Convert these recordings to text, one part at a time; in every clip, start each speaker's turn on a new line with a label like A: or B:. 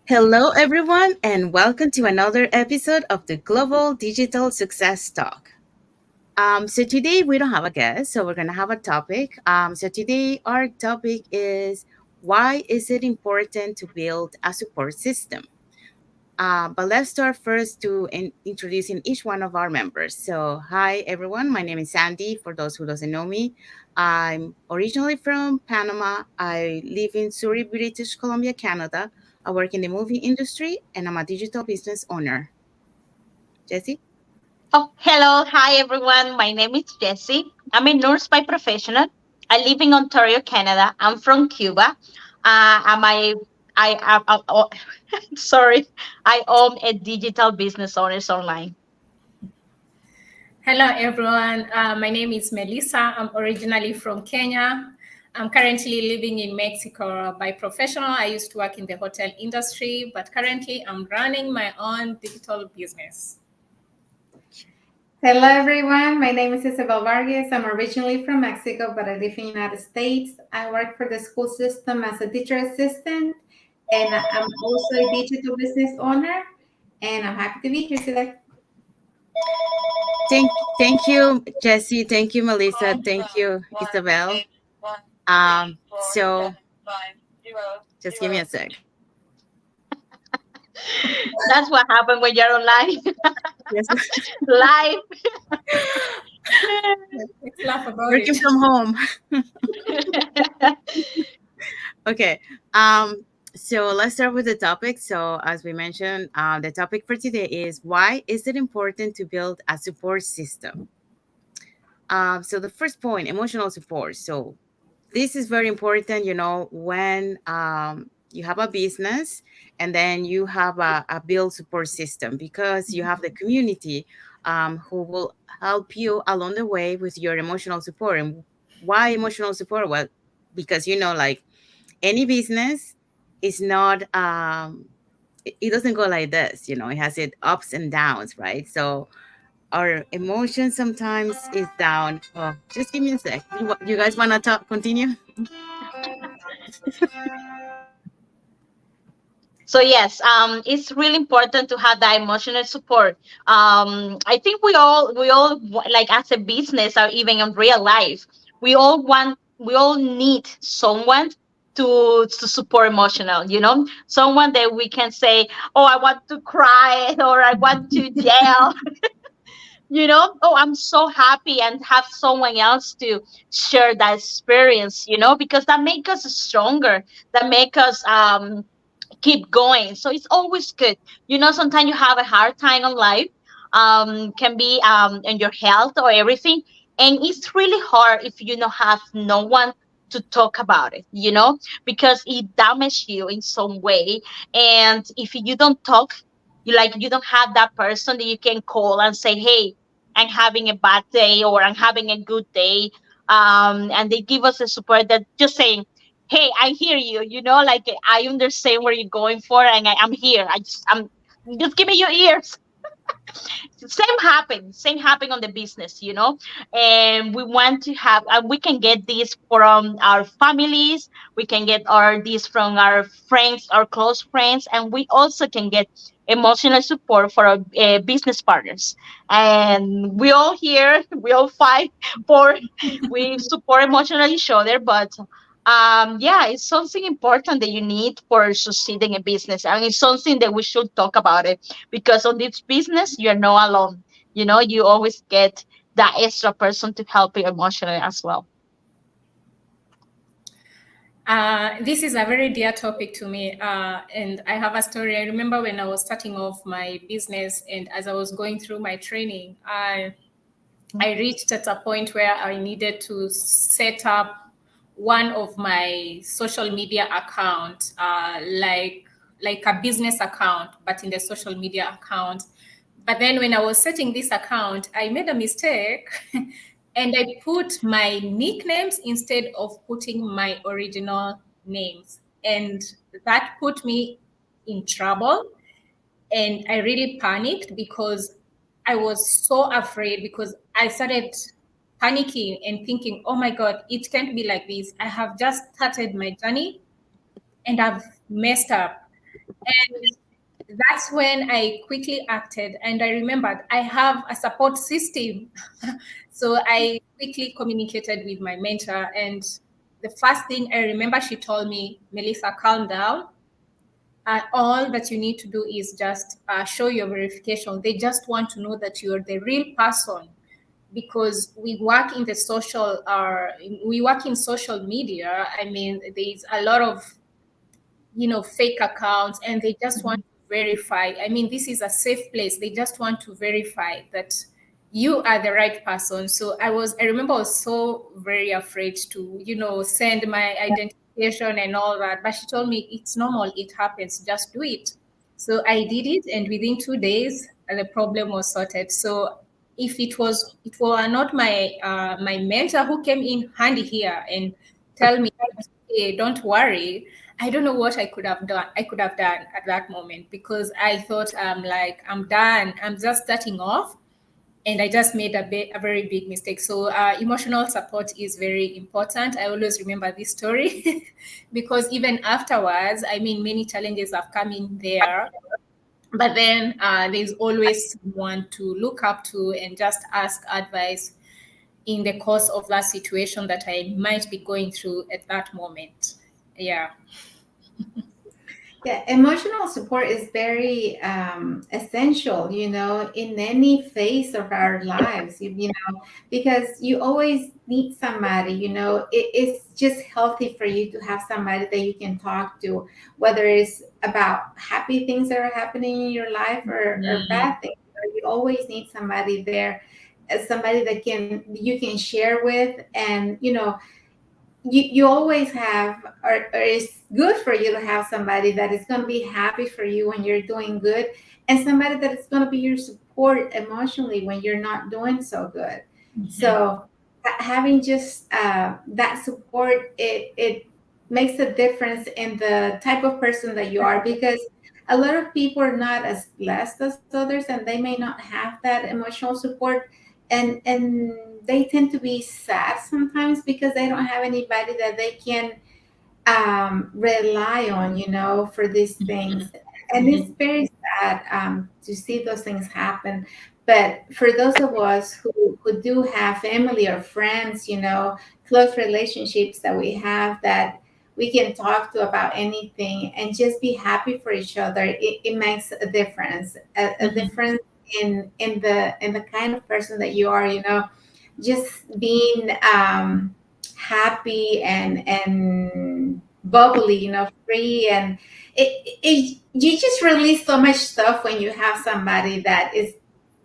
A: Hello, everyone, and welcome to another episode of the Global Digital Success Talk. So today we don't have a guest, so we're gonna have a topic. So today our topic is why is it important to build a support system? But let's start first to introducing each one of our members. So, hi everyone, my name is Sandy. For those who doesn't know me, I'm originally from Panama. I live in Surrey, British Columbia, Canada. I work in the movie industry, and I'm a digital business owner. Jesse.
B: Oh, hello. Hi, everyone. My name is Jessie. I'm a nurse by professional. I live in Ontario, Canada. I'm from Cuba. And I sorry, I own a digital business owners online.
C: Hello, everyone. My name is Melissa. I'm originally from Kenya. I'm currently living in Mexico by professional. I used to work in the hotel industry, but currently I'm running my own digital business.
D: Hello, everyone. My name is Isabel Vargas. I'm originally from Mexico, but I live in the United States. I work for the school system as a teacher assistant, and I'm also a digital business owner. And I'm happy to be here today.
A: Thank you, Jesse. Thank you, Melissa. Thank you, Isabel. Um, so just give me a sec.
B: That's what happened when you're online.
A: Yes,
B: Live.
C: Let's laugh about
A: working
C: it.
A: from home. Okay. So let's start with the topic. So as we mentioned, the topic for today is why is it important to build a support system? So the first point, emotional support. So this is very important, when you have a business and then you have a build support system because you have the community who will help you along the way with your emotional support. And why emotional support? Well, because like any business is not it doesn't go like this, it has its ups and downs, right? So our emotion sometimes is down. Oh, just give me a sec. You guys want to talk continue?
B: So yes, it's really important to have that emotional support. I think like as a business or even in real life, we all need someone to support emotional. Someone that we can say, "Oh, I want to cry," or "I want to yell." Oh, I'm so happy and have someone else to share that experience. Because that make us stronger. That make us keep going. So it's always good. Sometimes you have a hard time in life, can be in your health or everything. And it's really hard if you don't have no one to talk about it, because it damages you in some way. And if you don't talk, you don't have that person that you can call and say, hey, I'm having a bad day or I'm having a good day. And they give us the support that just saying, hey, I hear you, like I understand where you're going for, and I'm here. I'm just give me your ears. Same happen on the business, and we want to have, we can get this from our families, we can get our this from our friends, our close friends, and we also can get emotional support for our business partners. And we all here, we all fight for, we support emotionally each other, but yeah, it's something important that you need for succeeding in business, and it's something that we should talk about it, because on this business you're not alone. You always get that extra person to help you emotionally as well.
C: This is a very dear topic to me, and I have a story. I remember when I was starting off my business, and as I was going through my training, I reached at a point where I needed to set up one of my social media account, like a business account, but in the social media account. But then when I was setting this account, I made a mistake and I put my nicknames instead of putting my original names. And that put me in trouble. And I really panicked because I was so afraid, because I started panicking and thinking, oh my God, it can't be like this. I have just started my journey and I've messed up. And that's when I quickly acted. And I remembered I have a support system. So I quickly communicated with my mentor. And the first thing I remember, she told me, Melissa, calm down. All that you need to do is just show your verification. They just want to know that you're the real person, because we work in social media. I mean, there's a lot of fake accounts, and they just want to verify. I mean, this is a safe place. They just want to verify that you are the right person. So I remember I was so very afraid to send my identification and all that, but she told me it's normal, it happens, just do it. So I did it, and within 2 days the problem was sorted. So if it were not my mentor who came in handy here and tell me, hey, don't worry, I don't know what I could have done at that moment, because I thought, I'm done. I'm just starting off, and I just made a very big mistake. So emotional support is very important. I always remember this story because even afterwards, I mean, many challenges have come in there, but then there's always someone to look up to and just ask advice in the course of that situation that I might be going through at that moment. Yeah.
D: Yeah, emotional support is very essential, in any phase of our lives, because you always need somebody, it's just healthy for you to have somebody that you can talk to, whether it's about happy things that are happening in your life or bad things. You always need somebody there, somebody that you can share with, and you always have, or it's good for you to have somebody that is going to be happy for you when you're doing good, and somebody that is going to be your support emotionally when you're not doing so good. So having just that support, it makes a difference in the type of person that you are, because a lot of people are not as blessed as others, and they may not have that emotional support, and they tend to be sad sometimes because they don't have anybody that they can rely on, for these things. And it's very sad to see those things happen. But for those of us who do have family or friends, close relationships that we have, that we can talk to about anything and just be happy for each other, it makes a difference, a difference in the kind of person that you are, just being happy and bubbly, free, and you just release so much stuff when you have somebody that is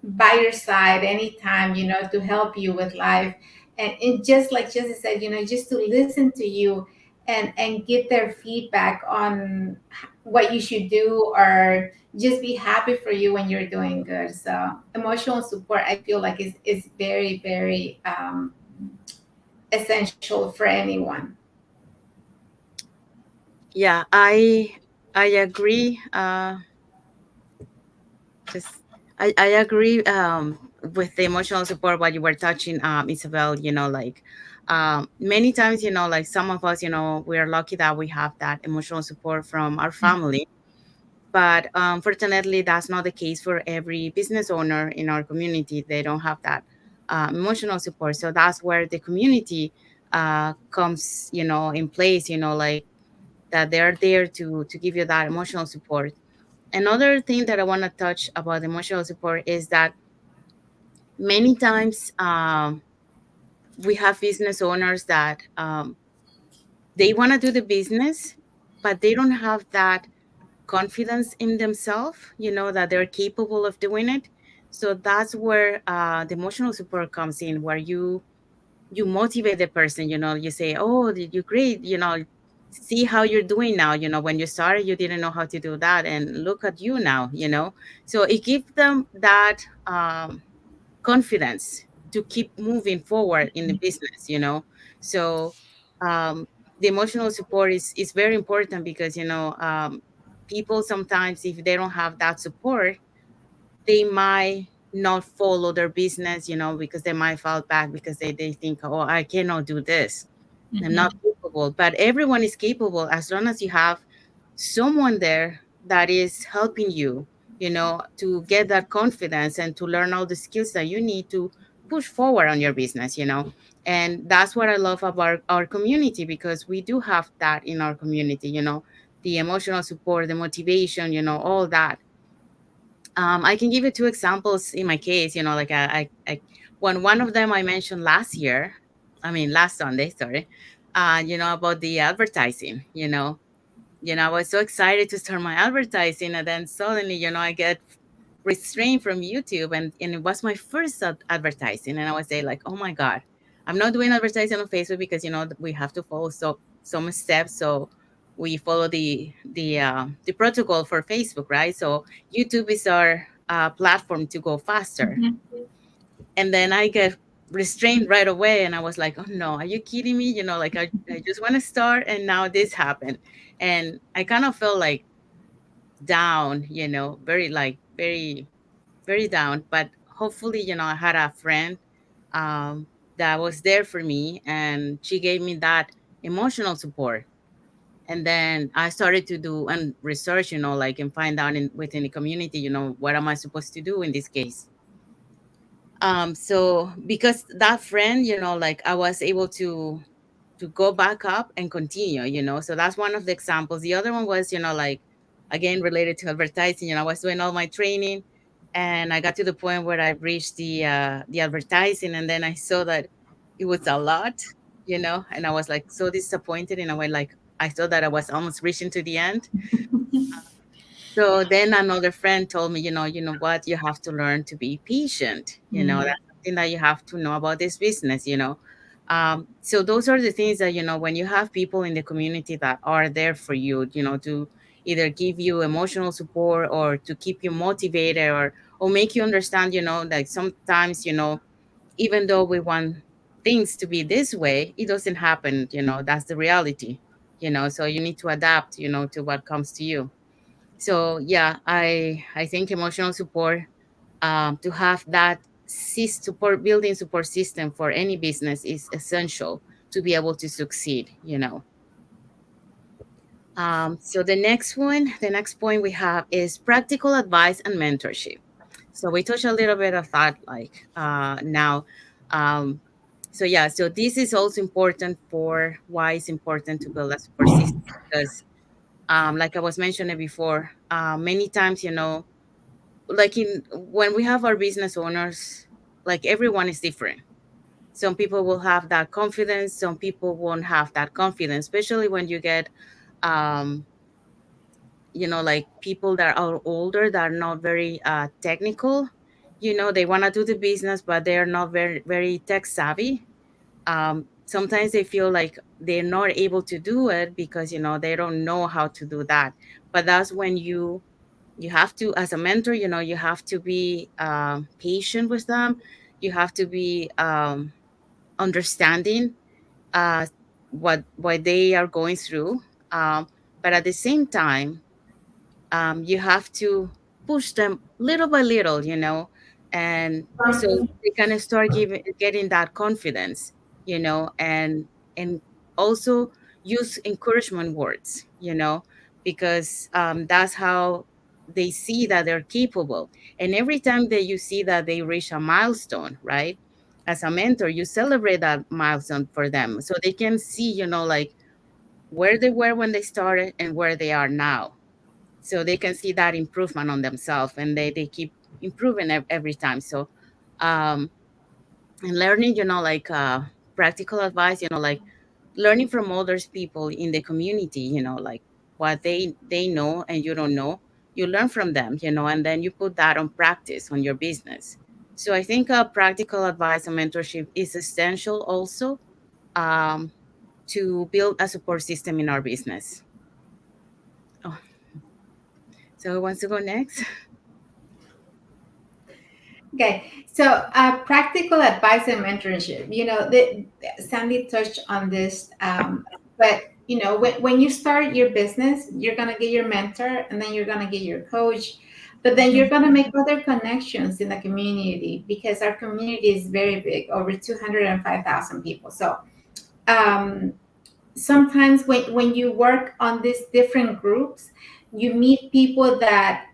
D: by your side anytime, to help you with life. And just like Jesse said, just to listen to you and get their feedback on what you should do, or just be happy for you when you're doing good. So emotional support, I feel like is very, very essential for anyone.
A: Yeah, I agree. Just I agree with the emotional support what you were touching, Isabel. Like many times, like some of us, we are lucky that we have that emotional support from our family. But unfortunately, that's not the case for every business owner in our community. They don't have that emotional support. So that's where the community comes, in place. Like that they're there to give you that emotional support. Another thing that I want to touch about emotional support is that many times we have business owners that they want to do the business, but they don't have that confidence in themselves, that they're capable of doing it. So that's where the emotional support comes in, where you motivate the person. You say, oh, did you great, see how you're doing now. When you started, you didn't know how to do that, and look at you now. So it gives them that confidence to keep moving forward in the business. So um, the emotional support is very important, because people sometimes, if they don't have that support, they might not follow their business, because they might fall back, because they think, oh, I cannot do this, I'm not capable. But everyone is capable, as long as you have someone there that is helping you, to get that confidence and to learn all the skills that you need to push forward on your business. And that's what I love about our community, because we do have that in our community, the emotional support, the motivation, all that. I can give you two examples in my case, like one of them I mentioned last Sunday, sorry, about the advertising. I was so excited to start my advertising, and then suddenly, I get restrained from YouTube, and it was my first advertising, and I was say like, oh my God, I'm not doing advertising on Facebook because we have to follow some steps. So we follow the protocol for Facebook, right? So YouTube is our platform to go faster,
C: Mhm.
A: and then I get restrained right away, and I was like, oh no, are you kidding me? Like I just want to start, and now this happened, and I kind of felt like down, very very down. But hopefully, I had a friend um, that was there for me, and she gave me that emotional support. And then I started to do and research, like, and find out within the community, what am I supposed to do in this case. So because that friend, like, I was able to go back up and continue, so that's one of the examples. The other one was, like, again, related to advertising. I was doing all my training, and I got to the point where I reached the advertising, and then I saw that it was a lot, and I was like so disappointed in a way. Like, I thought that I was almost reaching to the end. So then another friend told me, you know what, you have to learn to be patient. That's something that you have to know about this business. So those are the things that, when you have people in the community that are there for you, to either give you emotional support or to keep you motivated, or make you understand, like sometimes, even though we want things to be this way, it doesn't happen. That's the reality. So you need to adapt, to what comes to you. So yeah, I think emotional support, to have that support, building support system for any business is essential to be able to succeed. So the next point we have is practical advice and mentorship. So we touched a little bit of that, like, now. um, so yeah, so this is also important for why it's important to build a support system, because like I was mentioning before, many times, like when we have our business owners, like, everyone is different. Some people will have that confidence, some people won't have that confidence, especially when you get um like people that are older, that are not very technical. They want to do the business, but they're not very very tech savvy. Sometimes they feel like they're not able to do it because they don't know how to do that. But that's when you have to, as a mentor, you have to be patient with them. You have to be understanding uh, what they are going through. But at the same time, you have to push them little by little, and so they kind of start getting that confidence, and also use encouragement words, because that's how they see that they're capable. And every time that you see that they reach a milestone, right? As a mentor, you celebrate that milestone for them, so they can see, like, where they were when they started and where they are now, so they can see that improvement on themselves, and they keep improving every time. So um and learning, like, practical advice, like learning from others people in the community, like what they know and you don't know, you learn from them, and then you put that on practice on your business. So I think practical advice and mentorship is essential also, um to build a support system in our business. Oh, so who wants to go next?
D: Okay, so practical advice and mentorship. Sandy touched on this, but when you start your business, you're gonna get your mentor, and then you're gonna get your coach, but then you're gonna make other connections in the community because our community is very big, over 205,000 people. So um, sometimes when you work on these different groups, you meet people that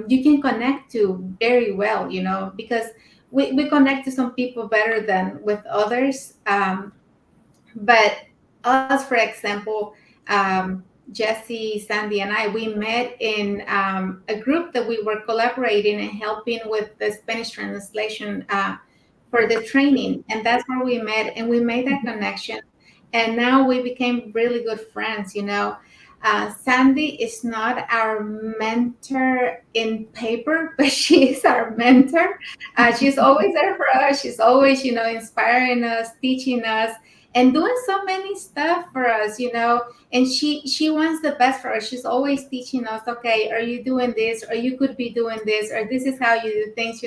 D: you can connect to very well, because we connect to some people better than with others. But us, for example, Jesse, Sandy, and I, we met in a group that we were collaborating and helping with the Spanish translation for the training. And that's where we met, and we made that connection. And now we became really good friends, Sandy is not our mentor in paper, but she is our mentor. She's always there for us. She's always, inspiring us, teaching us, and doing so many stuff for us, and she wants the best for us. She's always teaching us, okay, are you doing this, or you could be doing this, or this is how you do things,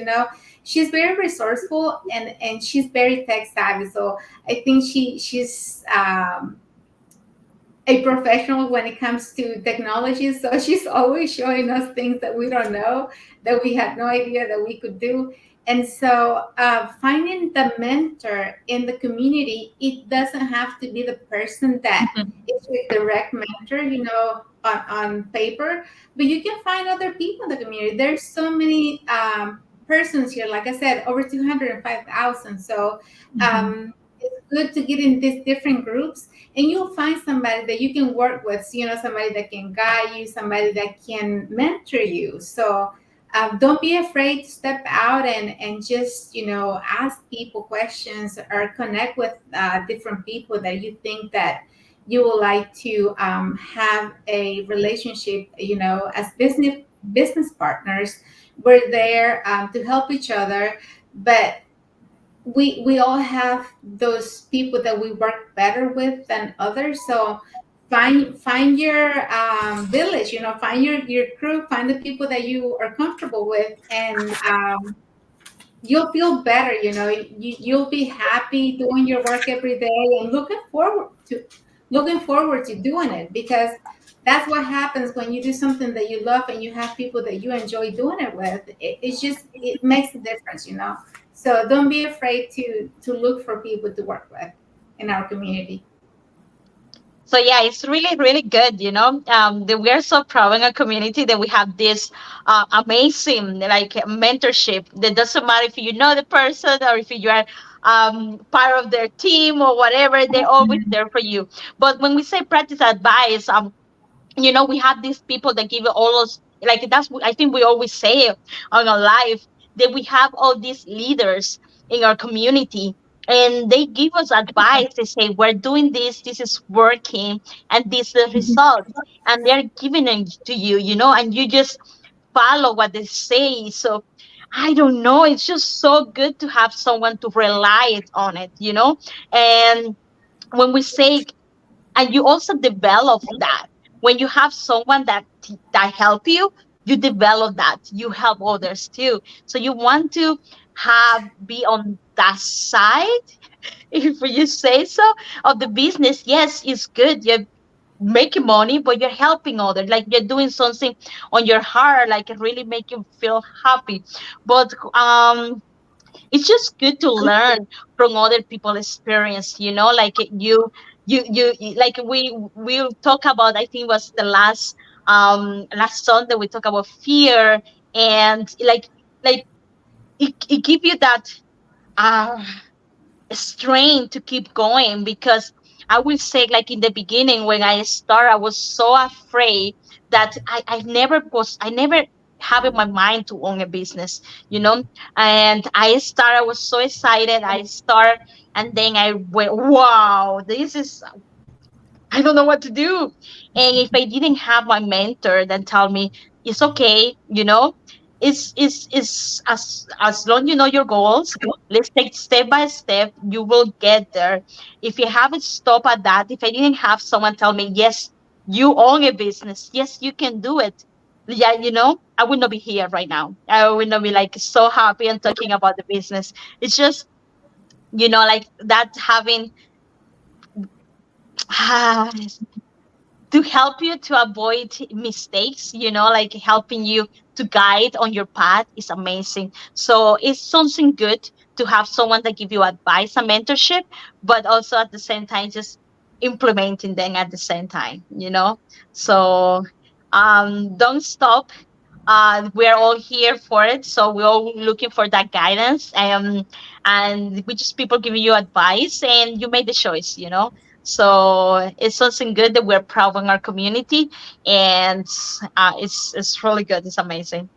D: she's very resourceful, and she's very tech savvy. So I think she's a professional when it comes to technology. So she's always showing us things that we don't know, that we had no idea that we could do. And so finding the mentor in the community, it doesn't have to be the person that
B: Mhm.
D: is your direct mentor, on paper, but you can find other people in the community. There's so many persons here, like I said, over 205,000. So
B: Mhm.
D: it's good to get in these different groups, and you'll find somebody that you can work with, somebody that can guide you, somebody that can mentor you. So don't be afraid to step out and just ask people questions, or connect with different people that you think that you would like to have a relationship, as business partners. We're there to help each other, but we all have those people that we work better with than others. So find your village, find your crew, find the people that you are comfortable with, and you'll feel better. You'll be happy doing your work every day, and looking forward to doing it, because that's what happens when you do something that you love and you have people that you enjoy doing it with. It makes a difference, so don't be afraid to look for people to work with in our community.
B: So yeah, it's really, really good, that we are so proud in our community that we have this amazing like mentorship. That doesn't matter if you know the person or if you are part of their team or whatever, they're always there for you. But when we say practice advice, we have these people that give all us, like that's I think we always say it on our life, that we have all these leaders in our community, and they give us advice. They say we're doing this is working, and this is the result, and they're giving it to you, and you just follow what they say. So I don't know, it's just so good to have someone to rely on it, and when we say, and you also develop that when you have someone that help you, you develop that, you help others too. So you want to have be on that side, if you say so, of the business. Yes, it's good, you're making money, but you're helping others, like you're doing something on your heart, like it really make you feel happy. But it's just good to learn from other people's experience, like like we talk about, I think was the last Sunday, we talk about fear, and like it give you that uh strength to keep going. Because I will say, like in the beginning when I started, I was so afraid that I never have in my mind to own a business, and I was so excited, I start, and then I went, wow, this is, I don't know what to do. And if I didn't have my mentor then tell me it's okay, it's as long you know your goals, let's take step by step, you will get there. If you haven't stopped at that, if I didn't have someone tell me, yes, you own a business, yes, you can do it. Yeah, I would not be here right now. I would not be like so happy and talking about the business. It's just, like that having to help you to avoid mistakes, like helping you to guide on your path is amazing. So it's something good to have someone that give you advice and mentorship, but also at the same time just implementing them at the same time. So Don't stop. We're all here for it, so we're all looking for that guidance. And we just people giving you advice, and you made the choice. So it's something good that we're proud of our community, and it's really good. It's amazing.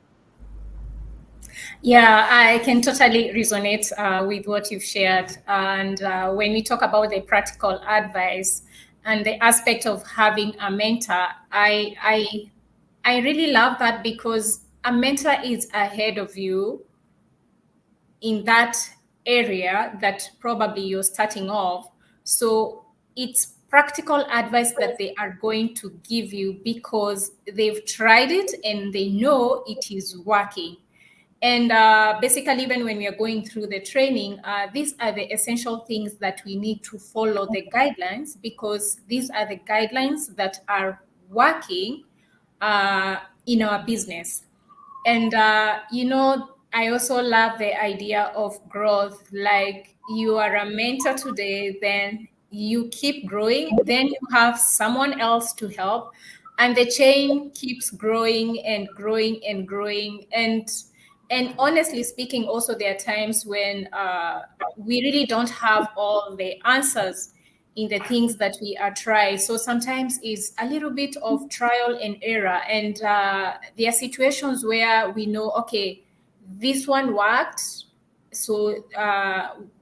C: Yeah, I can totally resonate with what you've shared. And when we talk about the practical advice and the aspect of having a mentor, I really love that because a mentor is ahead of you in that area that probably you're starting off. So it's practical advice that they are going to give you because they've tried it and they know it is working. And basically, even when we are going through the training, these are the essential things that we need to follow the guidelines because these are the guidelines that are working in our business. And I also love the idea of growth. Like you are a mentor today, then you keep growing, then you have someone else to help, and the chain keeps growing and growing and growing. And honestly speaking, also there are times when we really don't have all the answers in the things that we are trying. So sometimes it's a little bit of trial and error. And there are situations where we know, okay, this one worked. So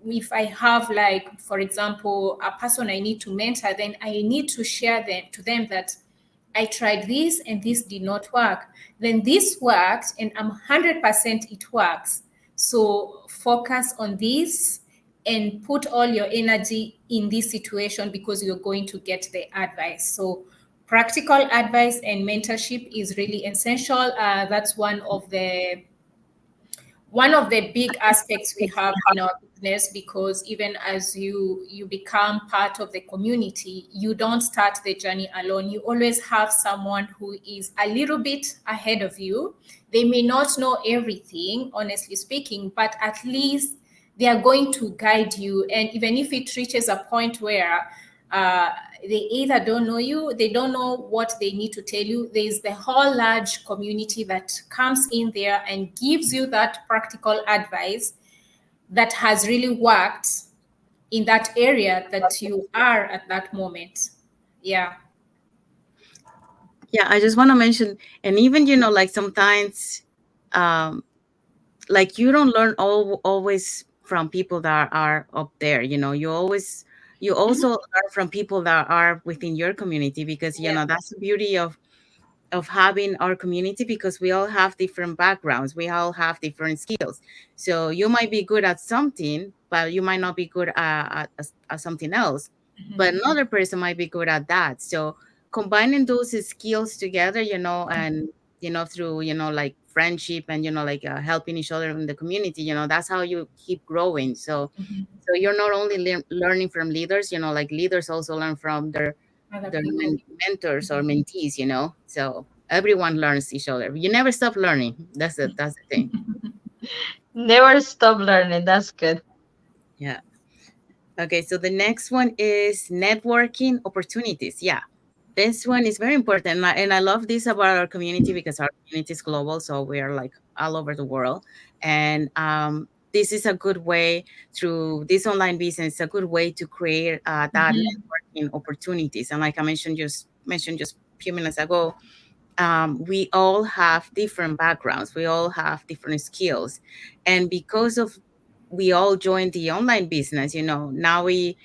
C: if I have, like, for example, a person I need to mentor, then I need to share them to them that I tried this and this did not work. Then this worked and I'm 100% it works. So focus on this and put all your energy in this situation because you're going to get the advice. So practical advice and mentorship is really essential. That's one of the big aspects we have in our business because even as you become part of the community, you don't start the journey alone. You always have someone who is a little bit ahead of you. They may not know everything, honestly speaking, but at least they are going to guide you. And even if it reaches a point where uh, they either don't know you, they don't know what they need to tell you, there's the whole large community that comes in there and gives you that practical advice that has really worked in that area that you are at that moment. Yeah.
A: Yeah, I just want to mention, and even like sometimes, um, like you don't learn always from people that are up there. You
C: Mhm.
A: also learn from people that are within your community because
C: Yeah.
A: that's the beauty of having our community because we all have different backgrounds, we all have different skills. So you might be good at something but you might not be good at something else, but another person might be good at that. So combining those skills together, and through like friendship and like helping each other in the community, that's how you keep growing. So you're not only learning from leaders, like leaders also learn from
C: Other
A: their
C: people.
A: mentors or mentees, so everyone learns each other. You never stop learning. That's the thing.
B: Never stop learning. That's good.
A: Yeah. Okay, so the next one is networking opportunities. Yeah, this one is very important, and I love this about our community because our community is global, so we are like all over the world. And this is a good way through this online business, a good way to create that networking opportunities. And like I mentioned just a few minutes ago, we all have different backgrounds, we all have different skills, and because of we all joined the online business, now we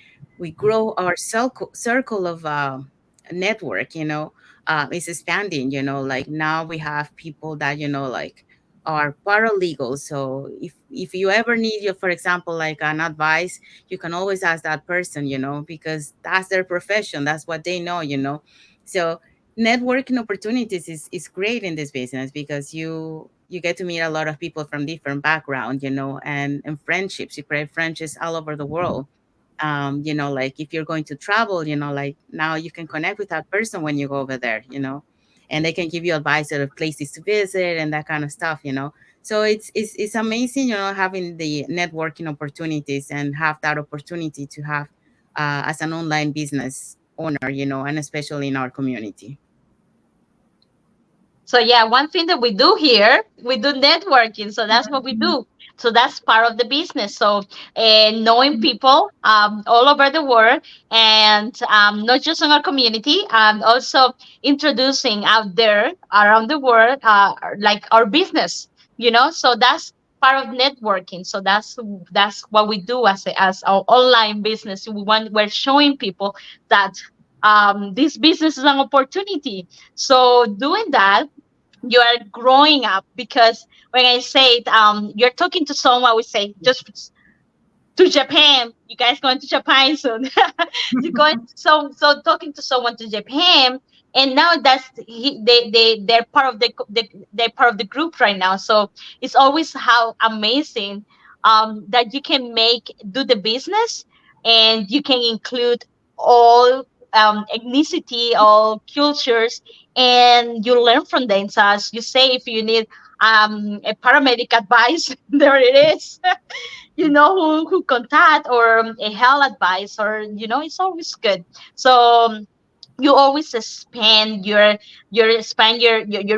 A: grow our circle of network, is expanding, like now we have people that like are paralegals. So if you ever need for example, like an advice, you can always ask that person, because that's their profession, that's what they know, so networking opportunities is great in this business because you get to meet a lot of people from different backgrounds, and friendships. You create friendships all over the world. Like if you're going to travel, like now you can connect with that person when you go over there, and they can give you advice of places to visit and that kind of stuff, so it's amazing, having the networking opportunities and have that opportunity to have as an online business owner, and especially in our community.
B: So yeah, one thing that we do here, we do networking. So that's what we do. So that's part of the business. So knowing people all over the world, and not just in our community, also introducing out there around the world, like our business. So that's part of networking. So that's what we do as our online business. We're showing people that this business is an opportunity. So doing that, you are growing up, because when I say it, you're talking to someone, we say just to Japan. You guys going to Japan soon? You're going so talking to someone to Japan, and now they're part of they're part of the group right now. So it's always how amazing that you can do the business, and you can include all ethnicity, all cultures, and you learn from them. So as you say, if you need a paramedic advice, there it is. You know who contact, or a health advice, or it's always good. So you always expand your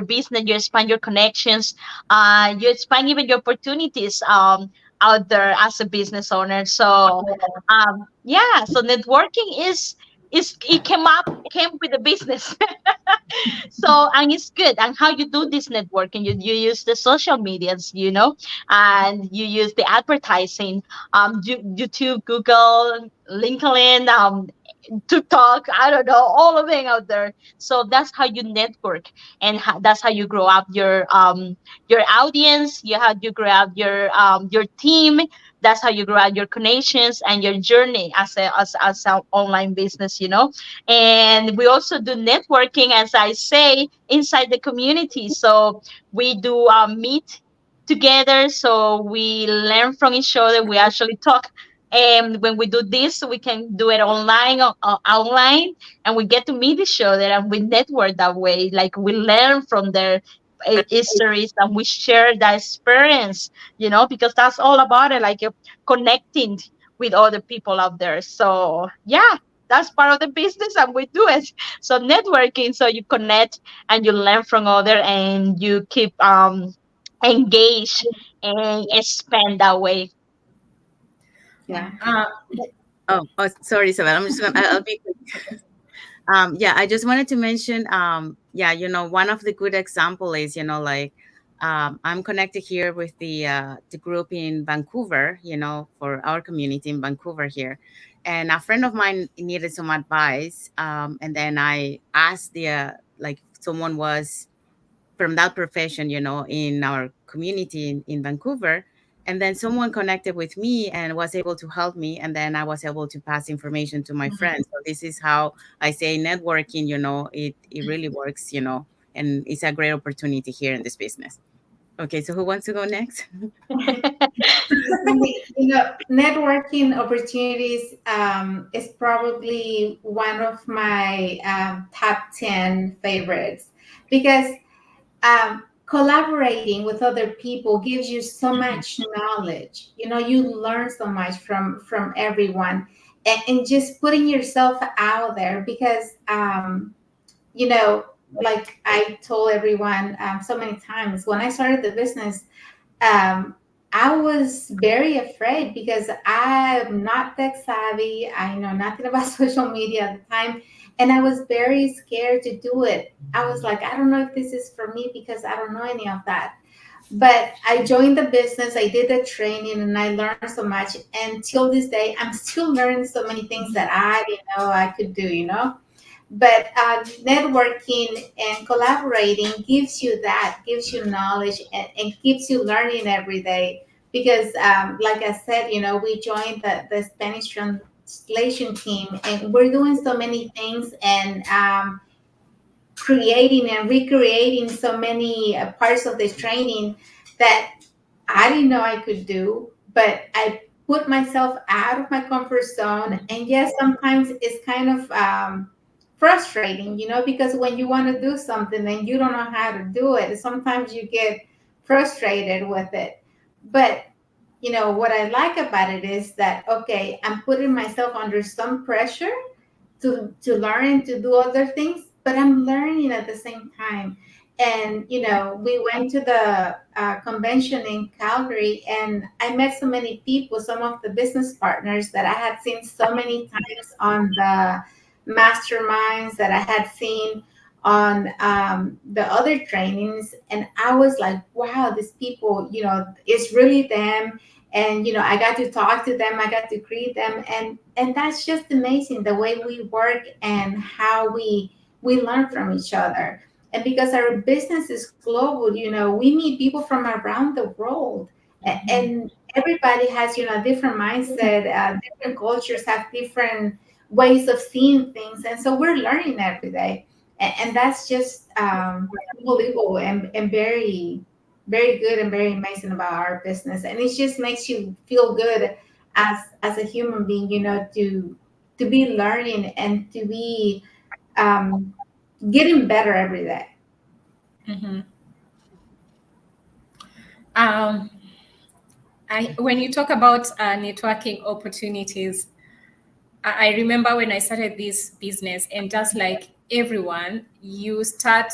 B: business, you expand your connections, you expand even your opportunities out there as a business owner. So yeah, so networking is it came with the business. So, and it's good. And how you do this networking, you use the social medias, and you use the advertising, YouTube, Google, LinkedIn, TikTok, I don't know, all of them out there. So that's how you network, and that's how you grow up your audience. You grow up your team. That's how you grow out your connections and your journey as an online business. And we also do networking, as I say, inside the community. So we do meet together, so we learn from each other. We actually talk, and when we do this, we can do it online, and we get to meet each other, and we network that way. Like, we learn from their histories, and we share that experience, because that's all about it, like connecting with other people out there. So yeah, that's part of the business, and we do it. So networking, so you connect and you learn from other, and you keep engaged and expand that way.
D: Yeah.
C: Uh,
A: Oh, sorry, Isabel. I'm just gonna. I'll be quick. Yeah, I just wanted to mention. Yeah, one of the good example is, like, I'm connected here with the group in Vancouver. For our community in Vancouver here, and a friend of mine needed some advice. And then I asked like, someone was from that profession, in our community in Vancouver. And then someone connected with me and was able to help me. And then I was able to pass information to my friends. So this is how I say networking, it really works, and it's a great opportunity here in this business. Okay, so who wants to go next?
D: Networking opportunities is probably one of my top 10 favorites because collaborating with other people gives you so much knowledge. You learn so much from everyone, and just putting yourself out there because like I told everyone so many times when I started the business, um, I was very afraid because I'm not tech savvy. I know nothing about social media at the time. And I was very scared to do it. I was like, I don't know if this is for me because I don't know any of that. But I joined the business, I did the training, and I learned so much. And till this day, I'm still learning so many things that I didn't know I could do. But networking and collaborating gives you knowledge, and keeps you learning every day because like I said, we joined the Spanish translation team, and we're doing so many things, and creating and recreating so many parts of this training that I didn't know I could do, but I put myself out of my comfort zone. And yes, sometimes it's kind of frustrating, because when you want to do something and you don't know how to do it, sometimes you get frustrated with it. But what I like about it is that, okay, I'm putting myself under some pressure to learn and to do other things, but I'm learning at the same time. And we went to the convention in Calgary, and I met so many people, some of the business partners that I had seen so many times on the masterminds, that I had seen on the other trainings. And I was like, wow, these people, it's really them. And I got to talk to them, I got to greet them, and that's just amazing, the way we work and how we learn from each other. And because our business is global, we meet people from around the world. And everybody has, a different mindset, different cultures have different ways of seeing things. And so we're learning every day. And that's just unbelievable, and very, very good and very amazing about our business. And it just makes you feel good as a human being, to be learning and to be um, getting better every day.
C: Mhm. Um, when you talk about networking opportunities, I remember when I started this business, and just like everyone, you start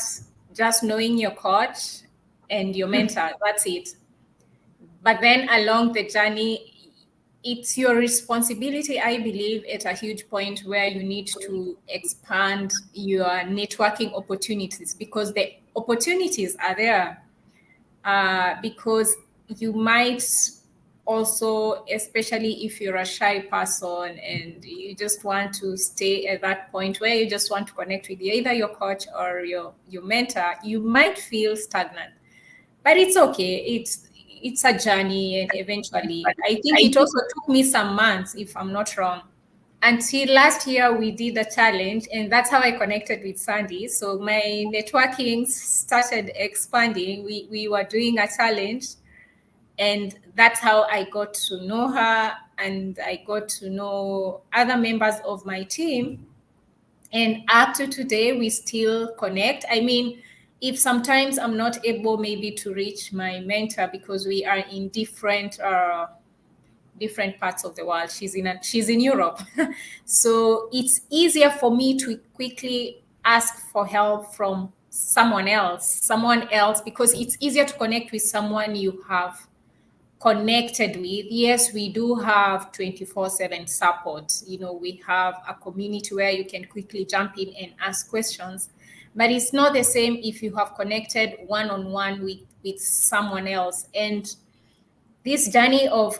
C: just knowing your coach and your mentor. That's it. But then along the journey, it's your responsibility, I believe, at a huge point where you need to expand your networking opportunities, because the opportunities are there. Because you might also, especially if you're a shy person and you just want to stay at that point where you just want to connect with either your coach or your mentor, you might feel stagnant. But it's okay. It's a journey, and eventually, I think it also took me some months, if I'm not wrong, until last year we did a challenge, and that's how I connected with Sandy. So my networking started expanding. We were doing a challenge, and that's how I got to know her, and I got to know other members of my team. And up to today, we still connect. I mean, if sometimes I'm not able maybe to reach my mentor because we are in different parts of the world. She's in Europe. So it's easier for me to quickly ask for help from someone else, because it's easier to connect with someone you have connected with. Yes, we do have 24/7 support. We have a community where you can quickly jump in and ask questions. But it's not the same if you have connected one-on-one with someone else. And this journey of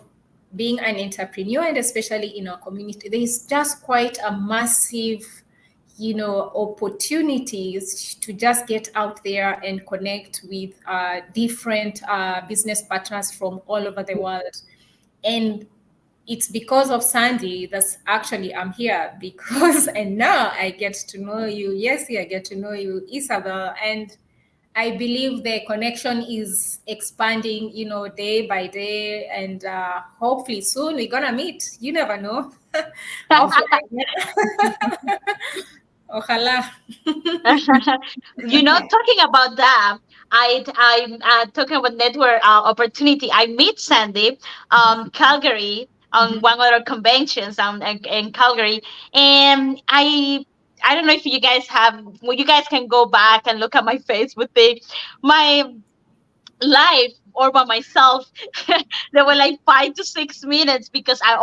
C: being an entrepreneur, and especially in our community, there is just quite a massive, opportunities to just get out there and connect with different business partners from all over the world. And it's because of Sandy that's actually I'm here, because and now I get to know you. Yes, I get to know you, Isabel. And I believe the connection is expanding, day by day, and hopefully soon we're gonna meet. You never know. Hopefully. Ojalá.
B: Talking about that, I'm talking about network opportunity. I meet Sandy, Calgary, on
C: Mhm.
B: one of our conventions in Calgary, and I don't know if you guys have. Well, you guys can go back and look at my Facebook thing. My live or by myself they were like 5 to 6 minutes because I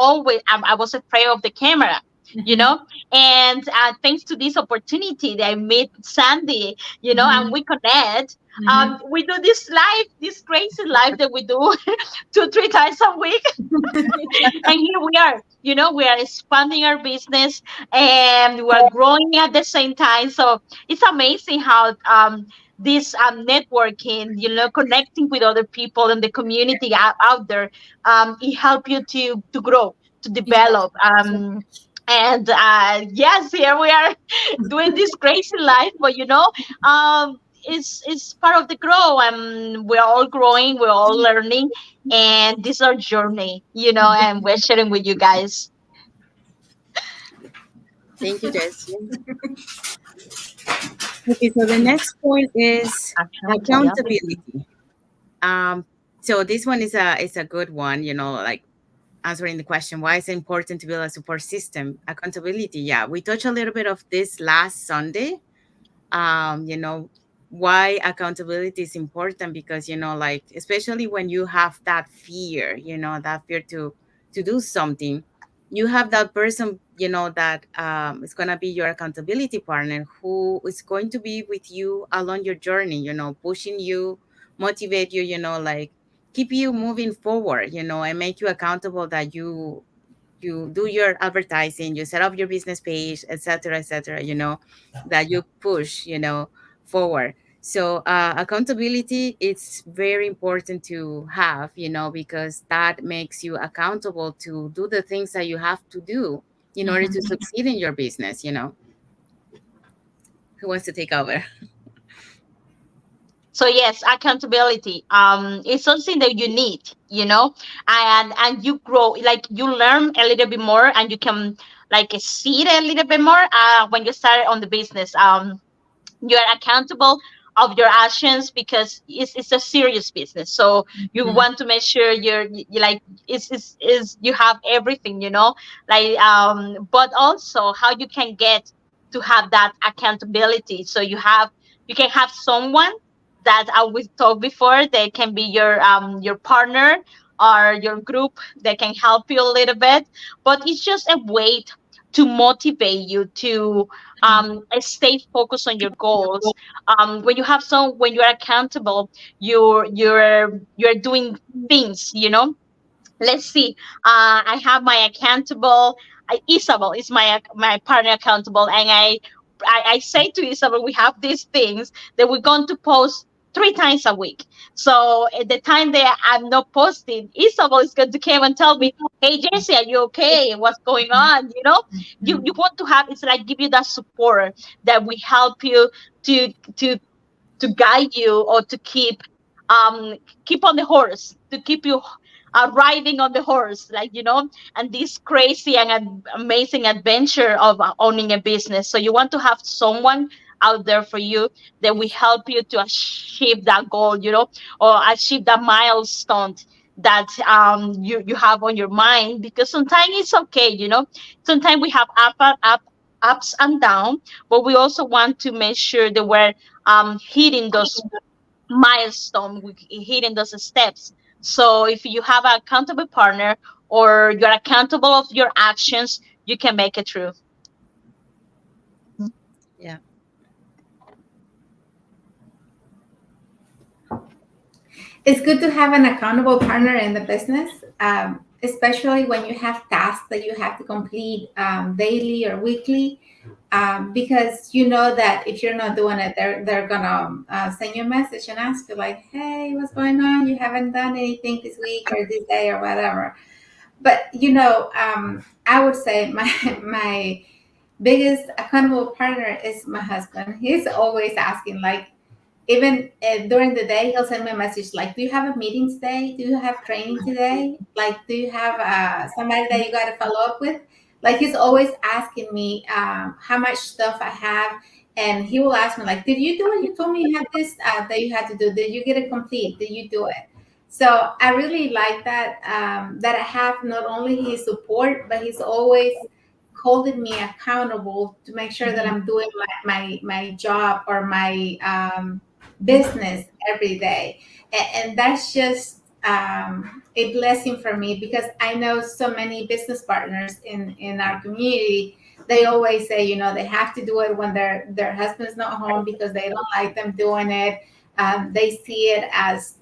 B: was afraid of the camera, you
C: Mhm.
B: know and thanks to this opportunity that I met Sandy, and
C: Mhm.
B: we connect.
C: Mhm.
B: We do this crazy live that we do 2 3 times a week, and here we are. We are expanding our business and we're growing at the same time. So it's amazing how this networking, connecting with other people in the community out there, it help you to grow, to
C: It helps
B: develop.
C: so
B: And yes, here we are doing this crazy life, but it's part of the grow. We're all growing, we're all learning, and this is our journey, and we're sharing with you guys.
A: Thank you, Jessie. Okay, so the next point is accountability. Um, so this one is a good one. Like answering the question, why is it important to build a support system? Accountability. Yeah, we touched a little bit of this last Sunday. Um, you know, why accountability is important, because like, especially when you have that fear, that fear to do something, you have that person, that is going to be your accountability partner, who is going to be with you along your journey, pushing you, motivate you, like keep you moving forward, and make you accountable, that you do your advertising, you set up your business page, etc., etc., that you push, forward. So accountability, it's very important to have, because that makes you accountable to do the things that you have to do in order to succeed in your business. Who wants to take over?
B: So yes, accountability is something that you need, and you grow, like you learn a little bit more, and you can like see it a little bit more when you start on the business. You are accountable of your actions because it's a serious business, so you want to make sure you like is you have everything, like but also how you can get to have that accountability. So you can have someone that I we talked before, they can be your partner or your group that can help you a little bit, but it's just a way to motivate you to stay focused on your goals. When you have some, when you are accountable, you're doing things, let's see. I have my accountable. Isabel is my partner accountable, and I say to Isabel, we have these things that we're going to post 3 times a week. So at the time that I'm not posting, Isabel is going to come and tell me, "Hey, Jesse, are you okay? What's going on?" You want to have, it's like give you that support that will help you to to to guide you, or to um keep on the horse, to keep you riding on the horse, like, and this crazy and amazing adventure of owning a business. So you want to have someone out there for you that will help you to achieve that goal, or achieve that milestone that you have on your mind. Because sometimes it's okay, sometimes we have ups and down, but we also want to make sure that we're hitting those milestone, hitting those steps. So if you have an accountable partner, or you're accountable of your actions, you can make it through.
A: Yeah.
D: It's good to have an accountable partner in the business, especially when you have tasks that you have to complete daily or weekly, because you know that if you're not doing it, they're gonna send you a message and ask you like, "Hey, what's going on? You haven't done anything this week or this day or whatever." But I would say my my biggest accountable partner is my husband. He's always asking like, even during the day, he'll send me a message like, "Do you have a meeting today? Do you have training today? Like, do you have somebody that you got to follow up with?" Like, he's always asking me how much stuff I have, and he will ask me like, "Did you do it? You told me you had this that you had to do. Did you get it complete? Did you do it?" So I really like that, that I have not only his support, but he's always holding me accountable to make sure that I'm doing my job or my business every day. And that's just a blessing for me, because I know so many business partners in our community. They always say, they have to do it when their husband's not home because they don't like them doing it. They see it as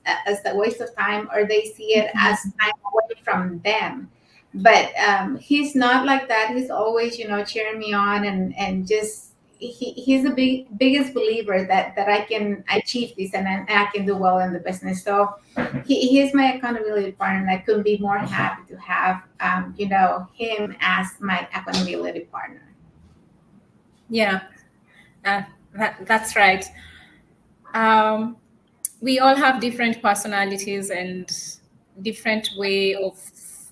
D: a waste of time, or they see it as time away from them. But he's not like that. He's always, cheering me on, and just he's the biggest believer that I can achieve this, and I can do well in the business. So he's my accountability partner, and I couldn't be more happy to have him as my accountability partner.
C: Yeah, that's right. Um, we all have different personalities and different way of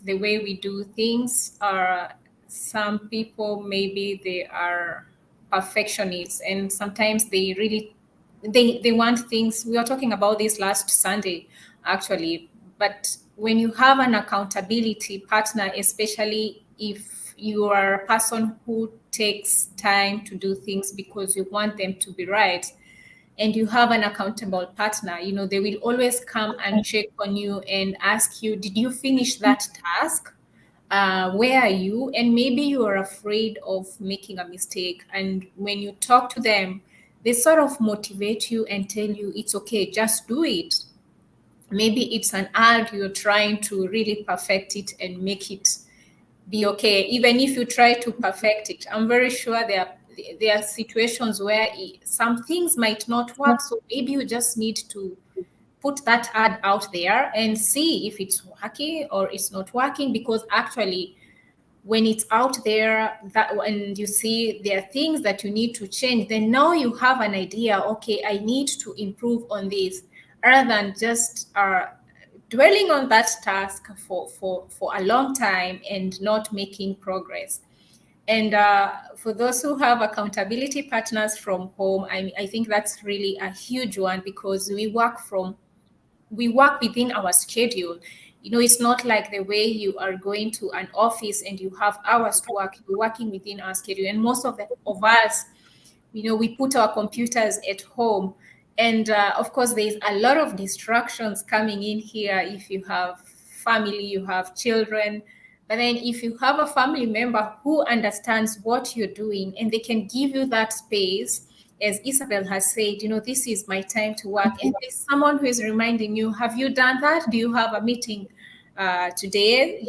C: the way we do things. Some people, maybe they are perfectionists, and sometimes they really they want things. We were talking about this last Sunday, actually. But when you have an accountability partner, especially if you are a person who takes time to do things because you want them to be right, and you have an accountable partner, they will always come and check on you and ask you, did you finish that task? Where are you? And maybe you are afraid of making a mistake. And when you talk to them, they sort of motivate you and tell you it's okay, just do it. Maybe it's an art, you're trying to really perfect it and make it be okay. Even if you try to perfect it, I'm very sure there are situations where some things might not work. So maybe you just need to put that ad out there and see if it's working or it's not working, because actually when it's out there, that and you see there are things that you need to change, then now you have an idea, okay, I need to improve on this, rather than just dwelling on that task for a long time and not making progress. And for those who have accountability partners from home, I think that's really a huge one, because we work within our schedule. It's not like the way you are going to an office and you have hours to work. You're working within our schedule, and most of us, we put our computers at home, and of course there's a lot of distractions coming in here. If you have family, you have children, but then if you have a family member who understands what you're doing and they can give you that space, as Isabel has said, this is my time to work, and there's someone who is reminding you, have you done that? Do you have a meeting today?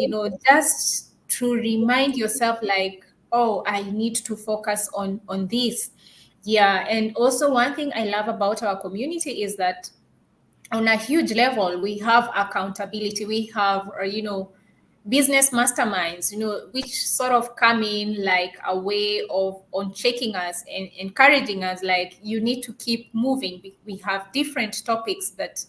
C: Just to remind yourself, like, oh, I need to focus on this. Yeah. And also, one thing I love about our community is that on a huge level, we have accountability. We have, business masterminds, which sort of come in like a way of on checking us and encouraging us, like, you need to keep moving. We have different topics that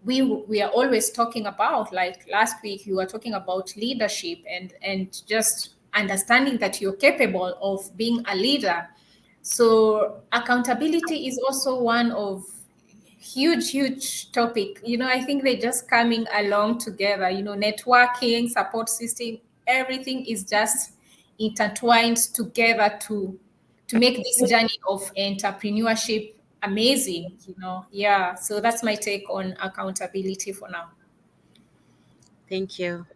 C: we are always talking about. Like last week, we were talking about leadership and just understanding that you're capable of being a leader. So accountability is also one of huge topic. I think they're just coming along together. Networking, support system, everything is just intertwined together to make this journey of entrepreneurship amazing. Yeah, so that's my take on accountability for now.
A: Thank you.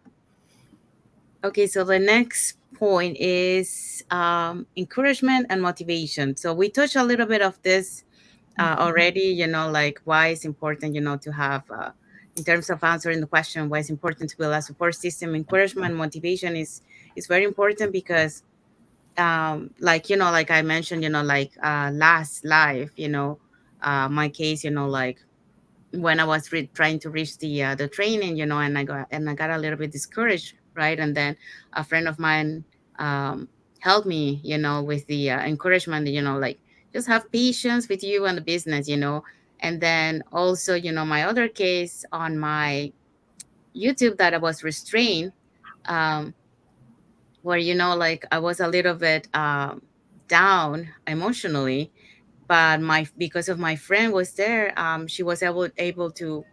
A: Okay, so the next point is encouragement and motivation. So we touched a little bit of this already, like why it's important, to have, in terms of answering the question, why it's important to build a support system. Encouragement, motivation is very important because, like, like I mentioned, like last life, my case, like when I was trying to reach the training, and I got a little bit discouraged, right? And then a friend of mine helped me, with the encouragement, like just have patience with you and the business, and then also, my other case on my YouTube that I was restrained, um, where like I was a little bit down emotionally, but my because of my friend was there, she was able to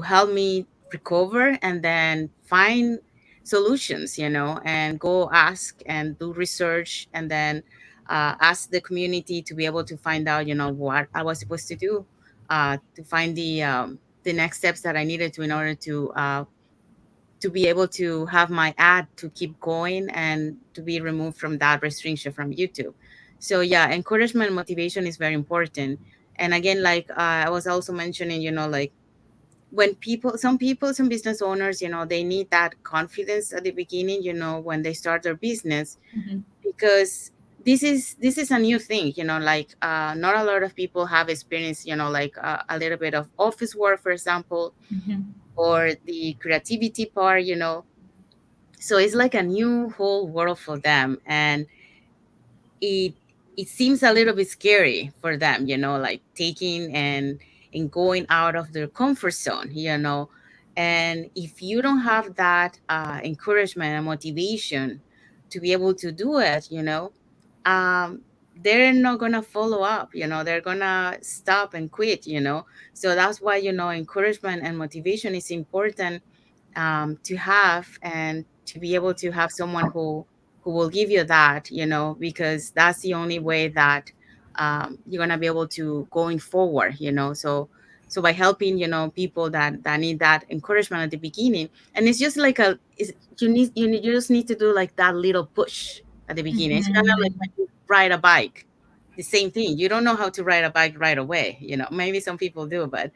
A: help me recover and then find solutions, and go ask and do research, and then ask the community to be able to find out, what I was supposed to do, to find the next steps that I needed to in order to be able to have my ad to keep going and to be removed from that restriction from YouTube. So yeah, encouragement and motivation is very important. And again, like I was also mentioning, like when some business owners, they need that confidence at the beginning, when they start their business,
C: Mhm,
A: because this is a new thing, like not a lot of people have experience, like a little bit of office work, for example,
C: mhm,
A: or the creativity part, so it's like a new whole world for them, and it it seems a little bit scary for them, like taking and going out of their comfort zone, and if you don't have that encouragement and motivation to be able to do it, um they're not gonna follow up, they're gonna stop and quit, so that's why, encouragement and motivation is important, to have, and to be able to have someone who will give you that, because that's the only way that you're gonna be able to going forward, so by helping, people that need that encouragement at the beginning. And it's just like you just need to do like that little push at the beginning. It's kind of like when you ride a bike, the same thing. You don't know how to ride a bike right away, maybe some people do, but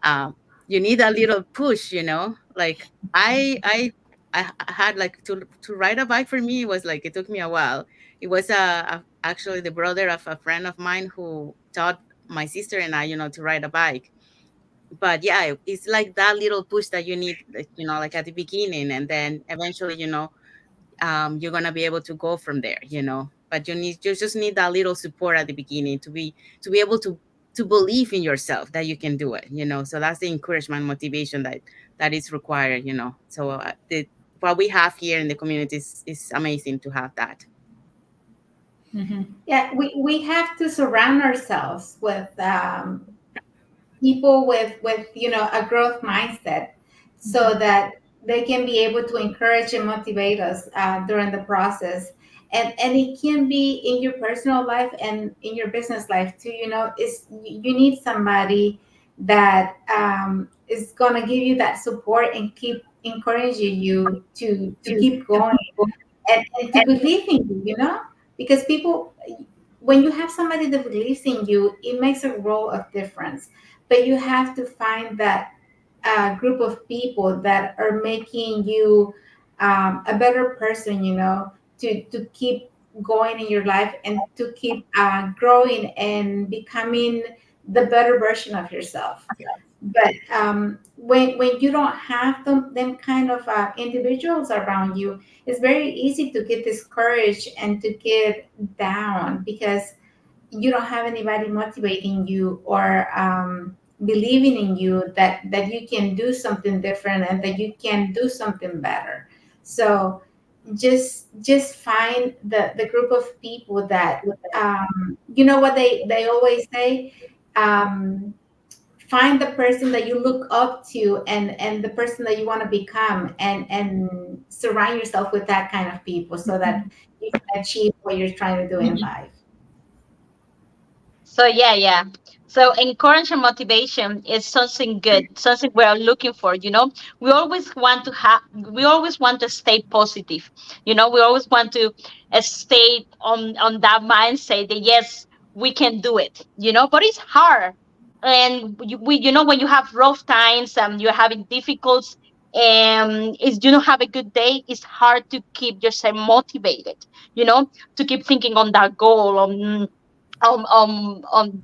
A: um, you need a little push, like I had like to ride a bike. For me, it was like it took me a while. It was actually the brother of a friend of mine who taught my sister and I, to ride a bike. But yeah, it's like that little push that you need, like, like at the beginning, and then eventually, you're gonna be able to go from there, but you just need that little support at the beginning to be able to believe in yourself that you can do it, so that's the encouragement, motivation that is required, so what we have here in the community is amazing to have that.
D: Yeah, we have to surround ourselves with people with a growth mindset, so that they can be able to encourage and motivate us during the process. And it can be in your personal life and in your business life too. Is you need somebody that is going to give you that support and keep encouraging you to keep going, and to believe in you, because people, when you have somebody that believes in you, it makes a world of difference. But you have to find that group of people that are making you a better person, to keep going in your life, and to keep growing and becoming the better version of yourself. But when you don't have them kind of individuals around you, it's very easy to get discouraged and to get down, because you don't have anybody motivating you, or believing in you that you can do something different and that you can do something better. So just find the group of people that, you know what they always say, um, find the person that you look up to, and the person that you want to become, and surround yourself with that kind of people, so that you can achieve what you're trying to do in life.
B: So yeah, yeah. So encourage and motivation is something good, something we are looking for. We always want to stay positive. We always want to stay on that mindset that yes, we can do it. But it's hard, and when you have rough times and you're having difficulties, and is you don't have a good day, it's hard to keep yourself motivated. To keep thinking on that goal,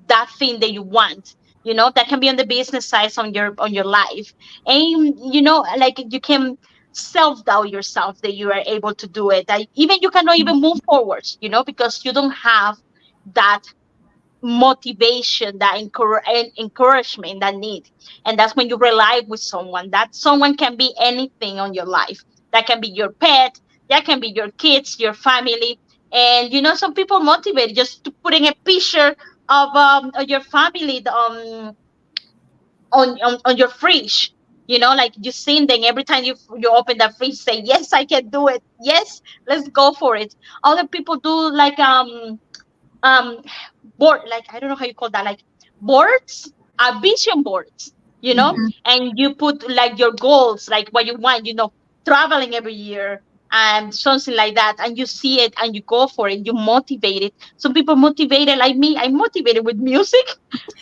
B: that thing that you want, that can be on the business side, on your life. And like you can self-doubt yourself that you are able to do it, that even you cannot even move forwards, because you don't have that motivation, that encouragement that need. And that's when you rely with someone. That someone can be anything on your life. That can be your pet, that can be your kids, your family. And some people motivate just to putting a picture of your family on your fridge. Like you seeing them every time you open that fridge, say yes, I can do it, yes, let's go for it. Other people do like um board, like I don't know how you call that, like boards, vision boards, and you put like your goals, like what you want, traveling every year and something like that, and you see it and you go for it, you motivate it. Some people motivated like me, I'm motivated with music.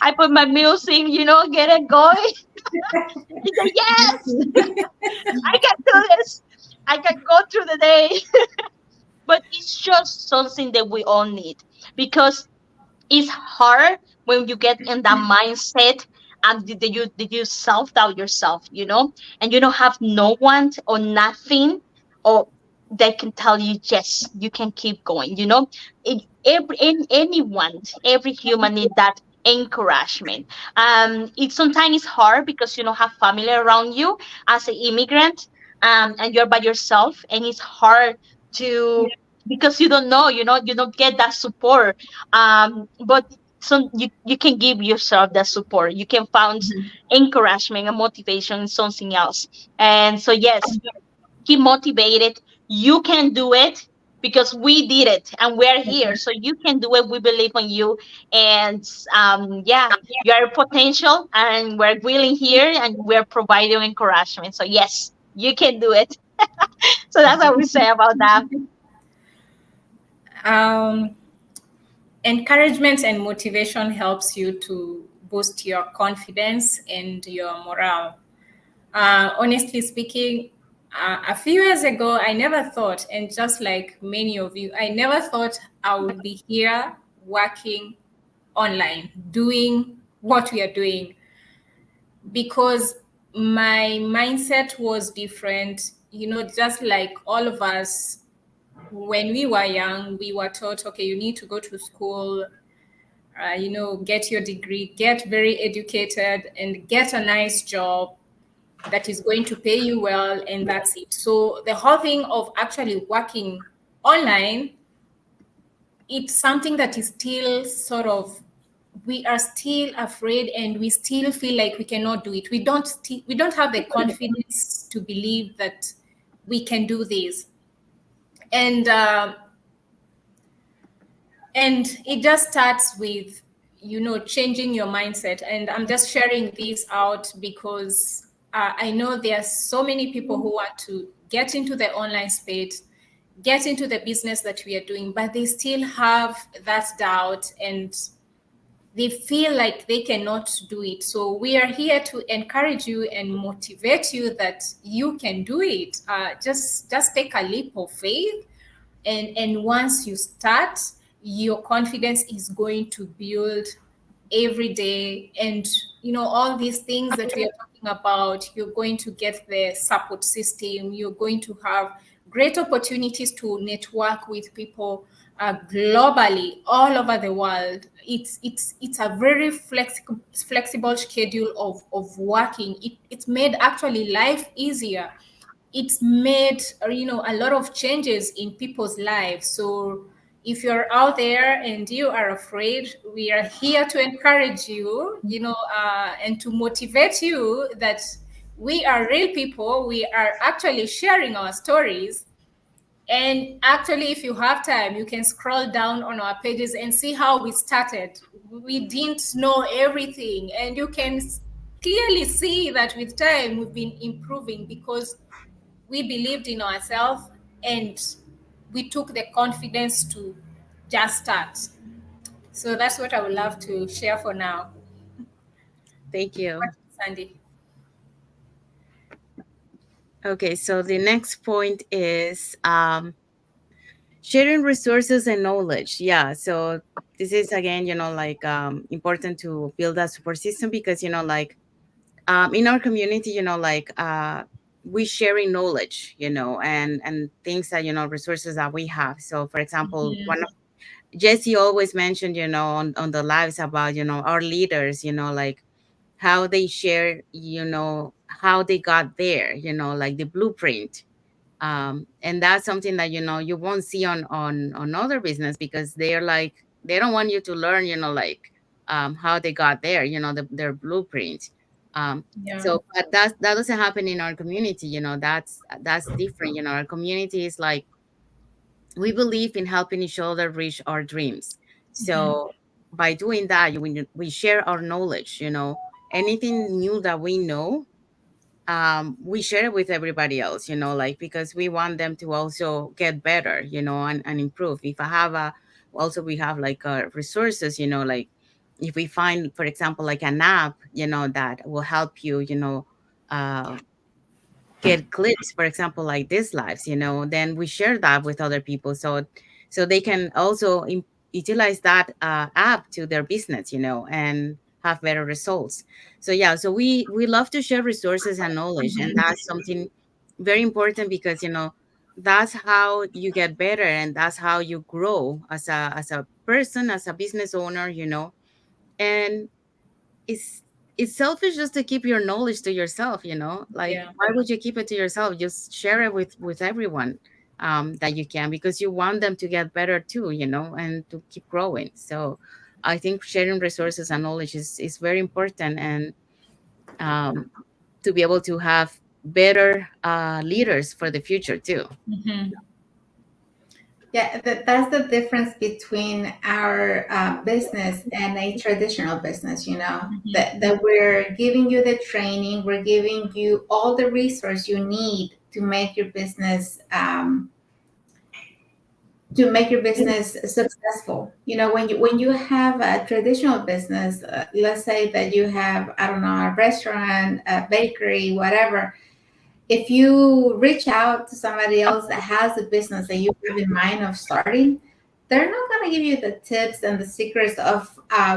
B: I put my music, get it going. You say yes, I can do this, I can go through the day. But it's just something that we all need, because it's hard when you get in that mindset, and did you self-doubt yourself, and you don't have no one or nothing, or that can tell you yes, you can keep going. Anyone, every human need that encouragement. It sometimes is hard because you don't have family around you as an immigrant, and you're by yourself, and it's hard to, because you don't know, you don't get that support. But you can give yourself that support, you can find encouragement and motivation in something else. And so yes, keep motivated, you can do it. because we did it and we're here. So you can do it. We believe on you. And yeah, you are potential and we're willing here and we're providing encouragement. So yes, you can do it. So that's what we say about that.
C: Um, Encouragement and motivation helps you to boost your confidence and your morale. Honestly speaking, a few years ago, I never thought, and just like many of you, I never thought I would be here working online, doing what we are doing, because my mindset was different. Just like all of us, when we were young, we were taught, okay, you need to go to school, get your degree, get very educated, and get a nice job that is going to pay you well, and that's it. So the whole thing of actually working online, it's something that is still sort of, we are still afraid, and we still feel like we cannot do it. We don't have the confidence to believe that we can do this. And uh, and it just starts with changing your mindset. And I'm just sharing this out because I know there are so many people who want to get into the online space, get into the business that we are doing, but they still have that doubt, and they feel like they cannot do it. So we are here to encourage you and motivate you that you can do it. Just take a leap of faith, and once you start, your confidence is going to build every day. And all these things that we are talking about, you're going to get the support system, you're going to have great opportunities to network with people globally, all over the world. It's a very flexible schedule of working. It's made actually life easier. It's made a lot of changes in people's lives. So if you're out there and you are afraid, we are here to encourage you, and to motivate you that we are real people. We are actually sharing our stories. And actually, if you have time, you can scroll down on our pages and see how we started. We didn't know everything, and you can clearly see that with time we've been improving because we believed in ourselves, and we took the confidence to just start. So that's what I would love to share for now.
A: Thank you.
C: Sandy.
A: Okay, so the next point is sharing resources and knowledge. Yeah, so this is again, like important to build a support system because, like in our community, like we sharing knowledge, and things that, resources that we have. So for example, one of Jesse always mentioned, on the lives about, our leaders, like how they share, how they got there, like the blueprint. And that's something that, you won't see on other business because they're like, they don't want you to learn, like how they got there, their blueprint. um
C: Yeah.
A: so but that doesn't happen in our community. That's different. Our community is like, we believe in helping each other reach our dreams. So by doing that, we share our knowledge. Anything new that we know, we share it with everybody else. Like, because we want them to also get better, and improve. If I have a Also, we have like resources, like if we find, for example, like an app, that will help you, uh get clips, for example, like this lives, then we share that with other people, so they can also utilize that app to their business, and have better results. So yeah, so we love to share resources and knowledge, and that's something very important because, that's how you get better, and that's how you grow as a person, as a business owner, and it's it's selfish just to keep your knowledge to yourself. Like,
C: Yeah.
A: why would you keep it to yourself? Just share it with everyone that you can, because you want them to get better too, and to keep growing. So I think sharing resources and knowledge is very important, and um, to be able to have better leaders for the future too.
C: Mhm.
D: Yeah, that's the difference between our business and a traditional business, you know, that we're giving you the training, we're giving you all the resource you need to make your business successful. You know, when you have a traditional business, let's say that you have, I don't know, a restaurant, a bakery, whatever. If you reach out to somebody else that has a business that you have in mind of starting, they're not going to give you the tips and the secrets of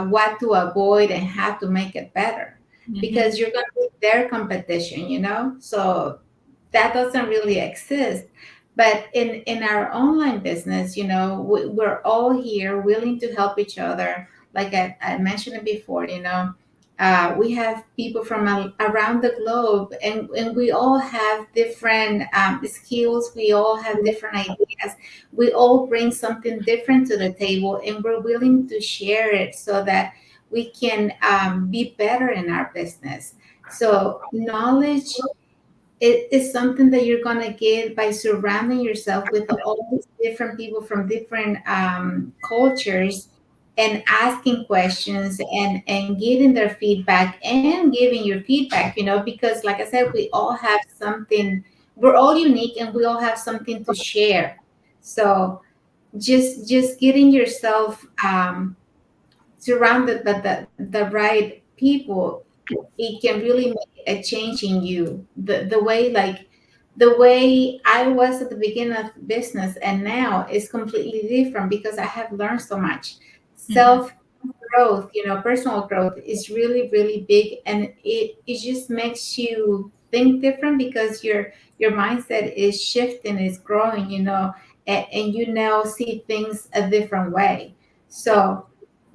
D: what to avoid and how to make it better, because you're going to be their competition, you know? So that doesn't really exist. But in our online business, you know, we're all here willing to help each other. Like I mentioned it before, you know, we have people from around the globe, and we all have different skills. We all have different ideas. We all bring something different to the table, and we're willing to share it so that we can be better in our business. So knowledge, it is something that you're going to get by surrounding yourself with all these different people from different cultures, and asking questions and getting their feedback and giving your feedback, you know, because like I said, we all have something, we're all unique and we all have something to share. So just getting yourself surrounded by the right people, it can really make a change in you. The way, like the way I was at the beginning of business and now is completely different because I have learned so much. Self growth, you know, personal growth is really, really big, and it just makes you think different because your mindset is shifting, is growing, you know, and you now see things a different way. So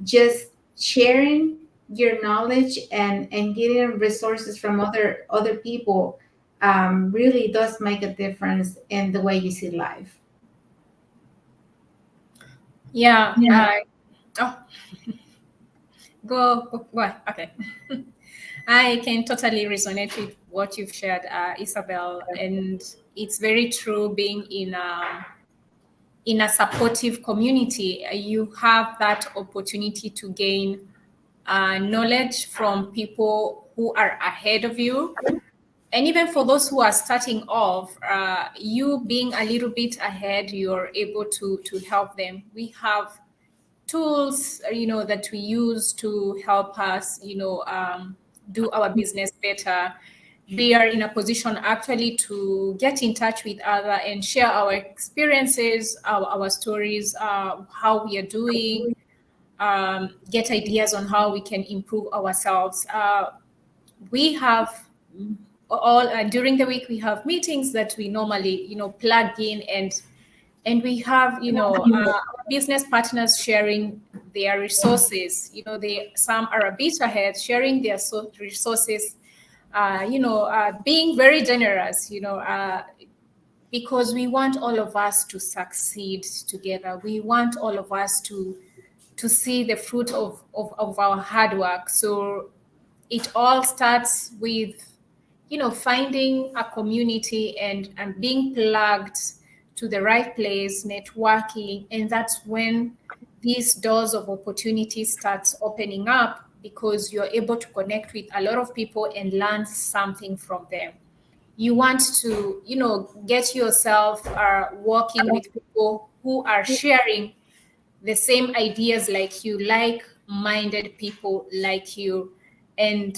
D: just sharing your knowledge and getting resources from other people really does make a difference in the way you see life.
C: Yeah. Oh, go. Okay. I can totally resonate with what you've shared, Isabel, and it's very true. Being in a supportive community, you have that opportunity to gain knowledge from people who are ahead of you. And even for those who are starting off, you being a little bit ahead, you're able to help them. We have tools, that we use to help us, do our business better. We are in a position actually to get in touch with other and share our experiences, our stories, how we are doing, get ideas on how we can improve ourselves. We have all during the week we have meetings that we normally plug in, and we have business partners sharing their resources. They some are a bit ahead, sharing their resources, being very generous, because we want all of us to succeed together. We want all of us to see the fruit of our hard work. So it all starts with finding a community and being plugged to the right place, networking, and that's when these doors of opportunity starts opening up, because you're able to connect with a lot of people and learn something from them. You want to get yourself working with people who are sharing the same ideas like you, like-minded people like you. And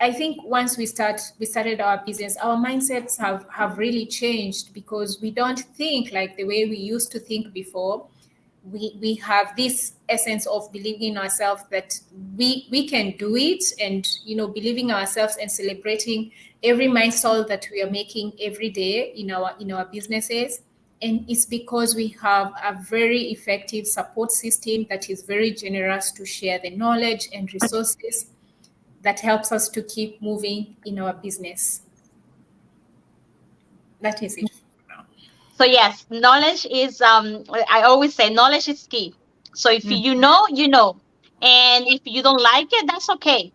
C: I think once we started our business, our mindsets have really changed, because we don't think like the way we used to think before. We have this essence of believing in ourselves that we can do it, and believing ourselves and celebrating every milestone that we are making every day in our businesses. And it's because we have a very effective support system that is very generous to share the knowledge and resources that helps us to keep moving in our business. That is it for now.
B: So yes, knowledge is I always say knowledge is key. So if
C: Mm.
B: you know, you know. And if you don't like it, that's okay,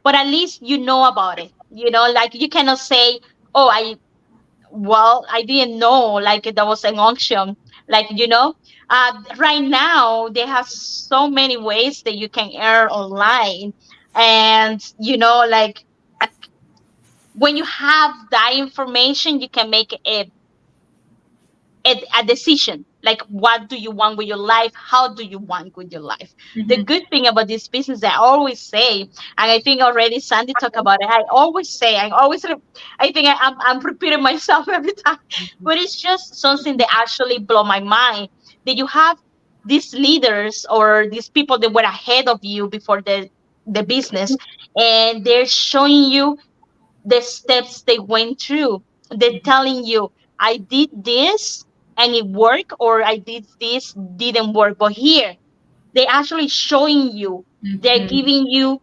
B: but at least you know about it. Like you cannot say, oh, Well, I didn't know like there was an auction. Like, right now they have so many ways that you can earn online. And, like when you have that information, you can make a decision like what do you want with your life, how do you want with your life. The
C: Mhm.
B: good thing about this business, I always say, and I think already Sandy talked about it, I always say, I think I'm repeating myself every time, but it's just something that actually blow my mind, that you have these leaders or these people that were ahead of you before the business, and they're showing you the steps they went through. They're telling you, I did this and it worked, or I did this, didn't work. But here, they're actually showing you, they're
C: Mhm.
B: giving you,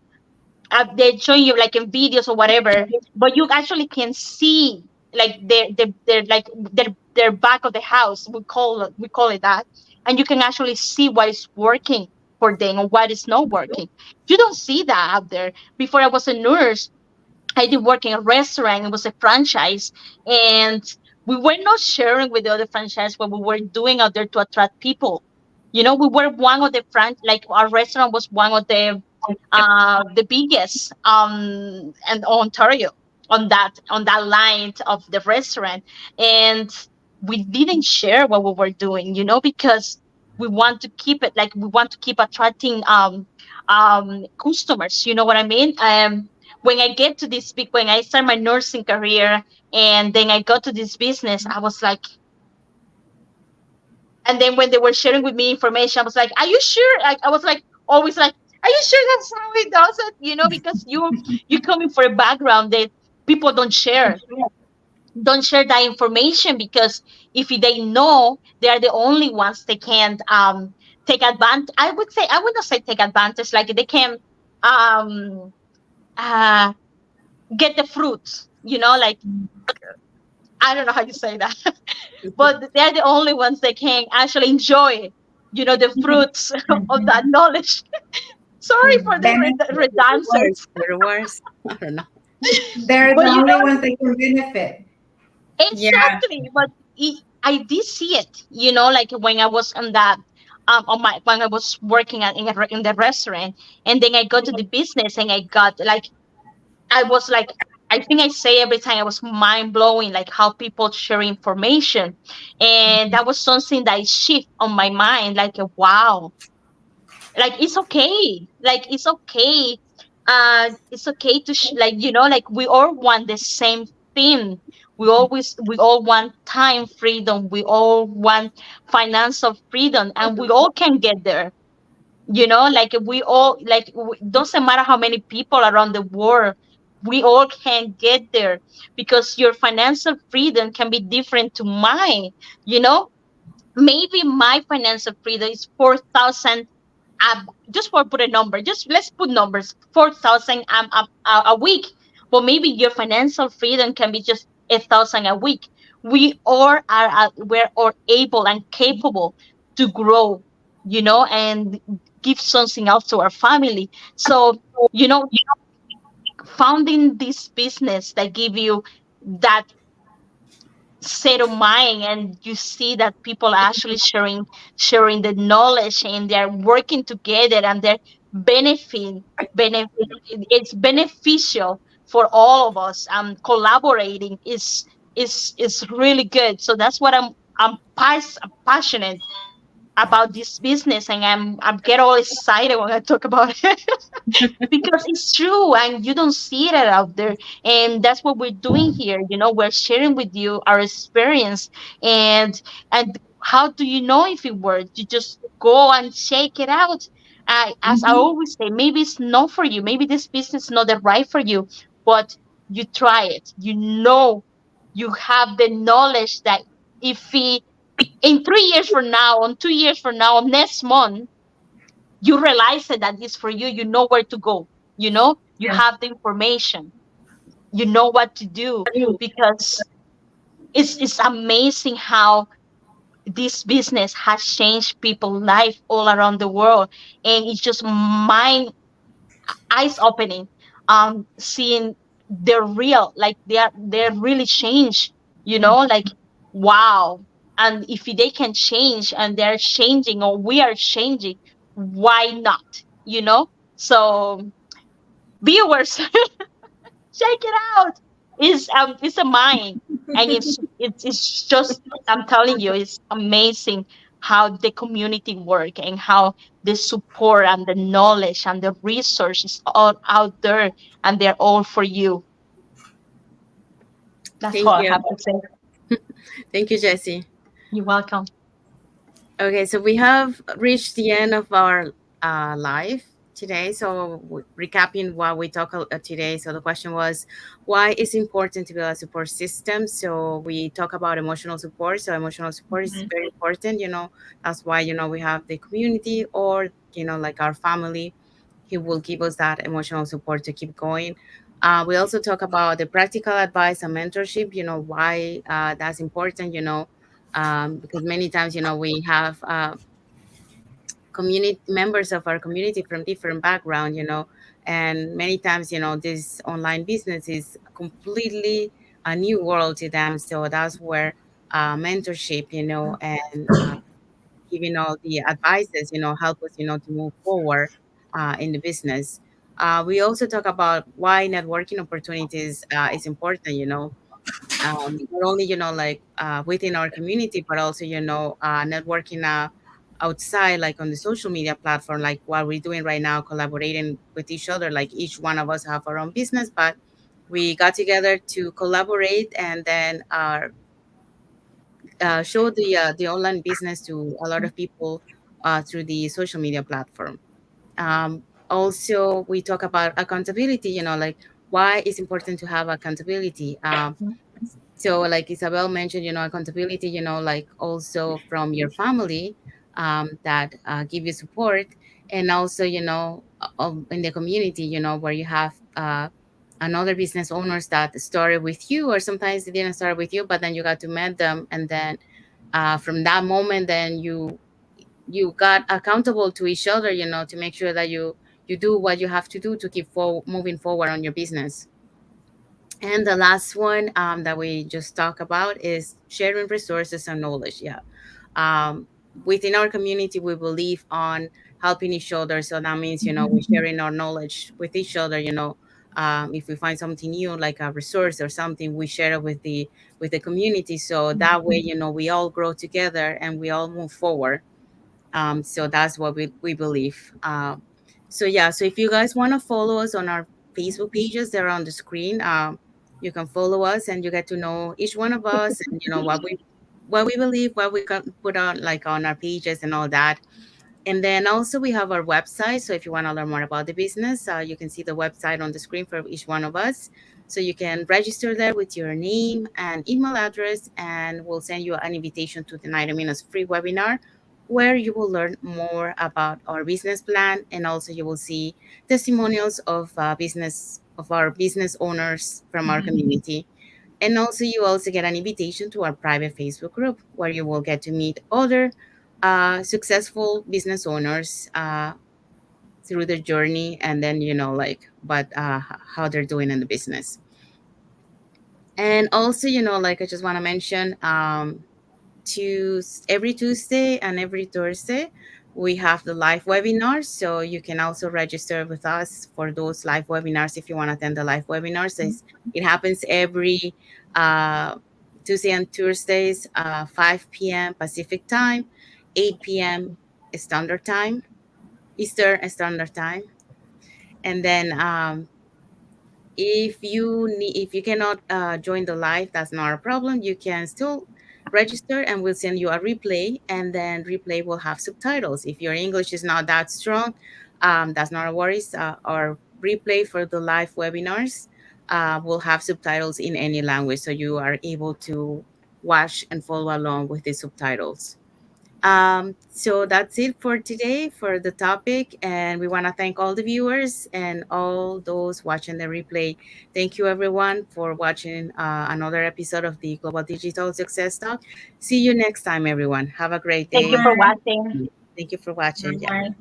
B: they're showing you like in videos or whatever, but you actually can see like their like their back of the house. We call it that, and you can actually see what is working for them and what is not working. You don't see that out there. Before I was a nurse, I did work in a restaurant. It was a franchise, and we were not sharing with the other franchise what we were doing out there to attract people. We were one of the like our restaurant was one of the biggest in Ontario on that line of the restaurant, and we didn't share what we were doing, because we want to keep it like we want to keep attracting customers. You know what I mean? When I get to this big, when I start my nursing career, and then I got to this business, I was like, and then when they were sharing with me information, I was like, "Are you sure?" I was like, always like, "Are you sure that's how it does it?" Because you're coming for a background that people don't share that information, because if they know, they are the only ones they can take advantage. I would not say take advantage, like they can um uh get the fruits, like I don't know how you say that, but they're the only ones that can actually enjoy, the fruits of that
C: Mhm.
B: knowledge. Sorry for the
D: Benefit.
A: Worse,
B: redundancy,
A: the worse. I don't know.
D: They're
B: but
D: the only ones that can benefit.
C: Yeah.
B: exactly. But I did see it, like when I was on that. On my when I was working in the restaurant, and then I got to the business, and I got like I was like, I think I say every time, I was mind blowing, like how people share information. And that was something that shift on my mind, like, wow, like it's okay. Like it's okay. It's okay to, like, like we all want the same thing. We all want time freedom. We all want financial freedom, and we all can get there. Like we all like doesn't matter how many people around the world, we all can get there, because your financial freedom can be different to mine. you know Maybe my financial freedom is 4,000, just for put a number, just let's put numbers, 4,000 a week. But maybe your financial freedom can be just 1,000 a week. We're all able and capable to grow, and give something else to our family. So, you know founding this business that give you that state of mind, and you see that people are actually sharing the knowledge, and they're working together, and they're benefit it's beneficial for all of us. Collaborating is really good. So that's what I'm passionate about this business, and I'm get all excited when I talk about it. Because it's true, and you don't see it out there, and that's what we're doing here. We're sharing with you our experience, and how do you know if it works? You just go and check it out. As I
A: Mhm.
B: always say, maybe it's not for you, maybe this business is not the right for you, but you try it. You have the knowledge that if in 3 years from now, on 2 years from now, next month, you realize that it's for you, you know where to go, you
C: Yeah.
B: have the information, you know what to do, because it's amazing how this business has changed people's life all around the world, and it's just mind eyes opening, seeing they're real, like they're really changed, like, wow. And if they can change and they're changing or we are changing, why not? So viewers, check it out. It's a mind, and it's just, I'm telling you, it's amazing how the community work and how the support and the knowledge and the resources all out there, and they're all for you. That's
A: Thank
B: all I
A: you.
B: have to say.
A: Thank you, Jesse.
B: You're welcome.
A: Okay, so we have reached the end of our live today. So, recapping what we talked today. So, the question was, why is it important to build a support system? So, we talk about emotional support. So, emotional support is
C: Mhm.
A: very important. That's why, we have the community or, like our family who will give us that emotional support to keep going. We also talk about the practical advice and mentorship, why that's important, because many times we have community members of our community from different background, and many times this online business is completely a new world to them. So that's where mentorship, and giving all the advices, help us, to move forward in the business. We also talk about why networking opportunities is important, not only like within our community, but also networking outside, like on the social media platform, like what we're doing right now, collaborating with each other. Like each one of us have our own business, but we got together to collaborate and then show the online business to a lot of people through the social media platform. Also, we talk about accountability, like why it's important to have accountability. So, like Isabel mentioned, accountability, like also from your family that give you support, and also, in the community, where you have another business owners that started with you, or sometimes they didn't start with you, but then you got to meet them, and then from that moment, then you got accountable to each other, to make sure that you do what you have to do to keep moving forward on your business. And the last one that we just talked about is sharing resources and knowledge. Yeah. Um, Within our community, we believe on helping each other. So that means, we're sharing our knowledge with each other. If we find something new, like a resource or something, we share it with the community. So that way, we all grow together and we all move forward. So that's what we believe. So yeah, so if you guys want to follow us on our Facebook pages, they're on the screen. You can follow us and you get to know each one of us, and what we believe, what we can put on like on our pages and all that. And then also we have our website. So if you want to learn more about the business, you can see the website on the screen for each one of us. So you can register there with your name and email address, and we'll send you an invitation to the 90 minutes free webinar where you will learn more about our business plan, and also you will see testimonials of our business owners from our community. And also, you also get an invitation to our private Facebook group where you will get to meet other successful business owners through their journey, and then, like, but how they're doing in the business. And also, like, I just want to mention every Tuesday and every Thursday, we have the live webinars. So you can also register with us for those live webinars if you want to attend the live webinars. It happens every uh, Tuesday and Thursdays, 5 p.m. Pacific time, 8 p.m. Standard Time, Eastern Standard Time. And then if you cannot join the live, that's not a problem. You can still register and we'll send you a replay, and then replay will have subtitles. If your English is not that strong, that's not a worries. Our replay for the live webinars will have subtitles in any language, so you are able to watch and follow along with the subtitles. So that's it for today for the topic. And we want to thank all the viewers and all those watching the replay. Thank you, everyone, for watching another episode of the Global Digital Success Talk. See you next time, everyone. Have a great
B: Thank you
A: day.
B: for
C: Bye.
B: watching.
A: Thank you for watching. Yeah.
C: Bye.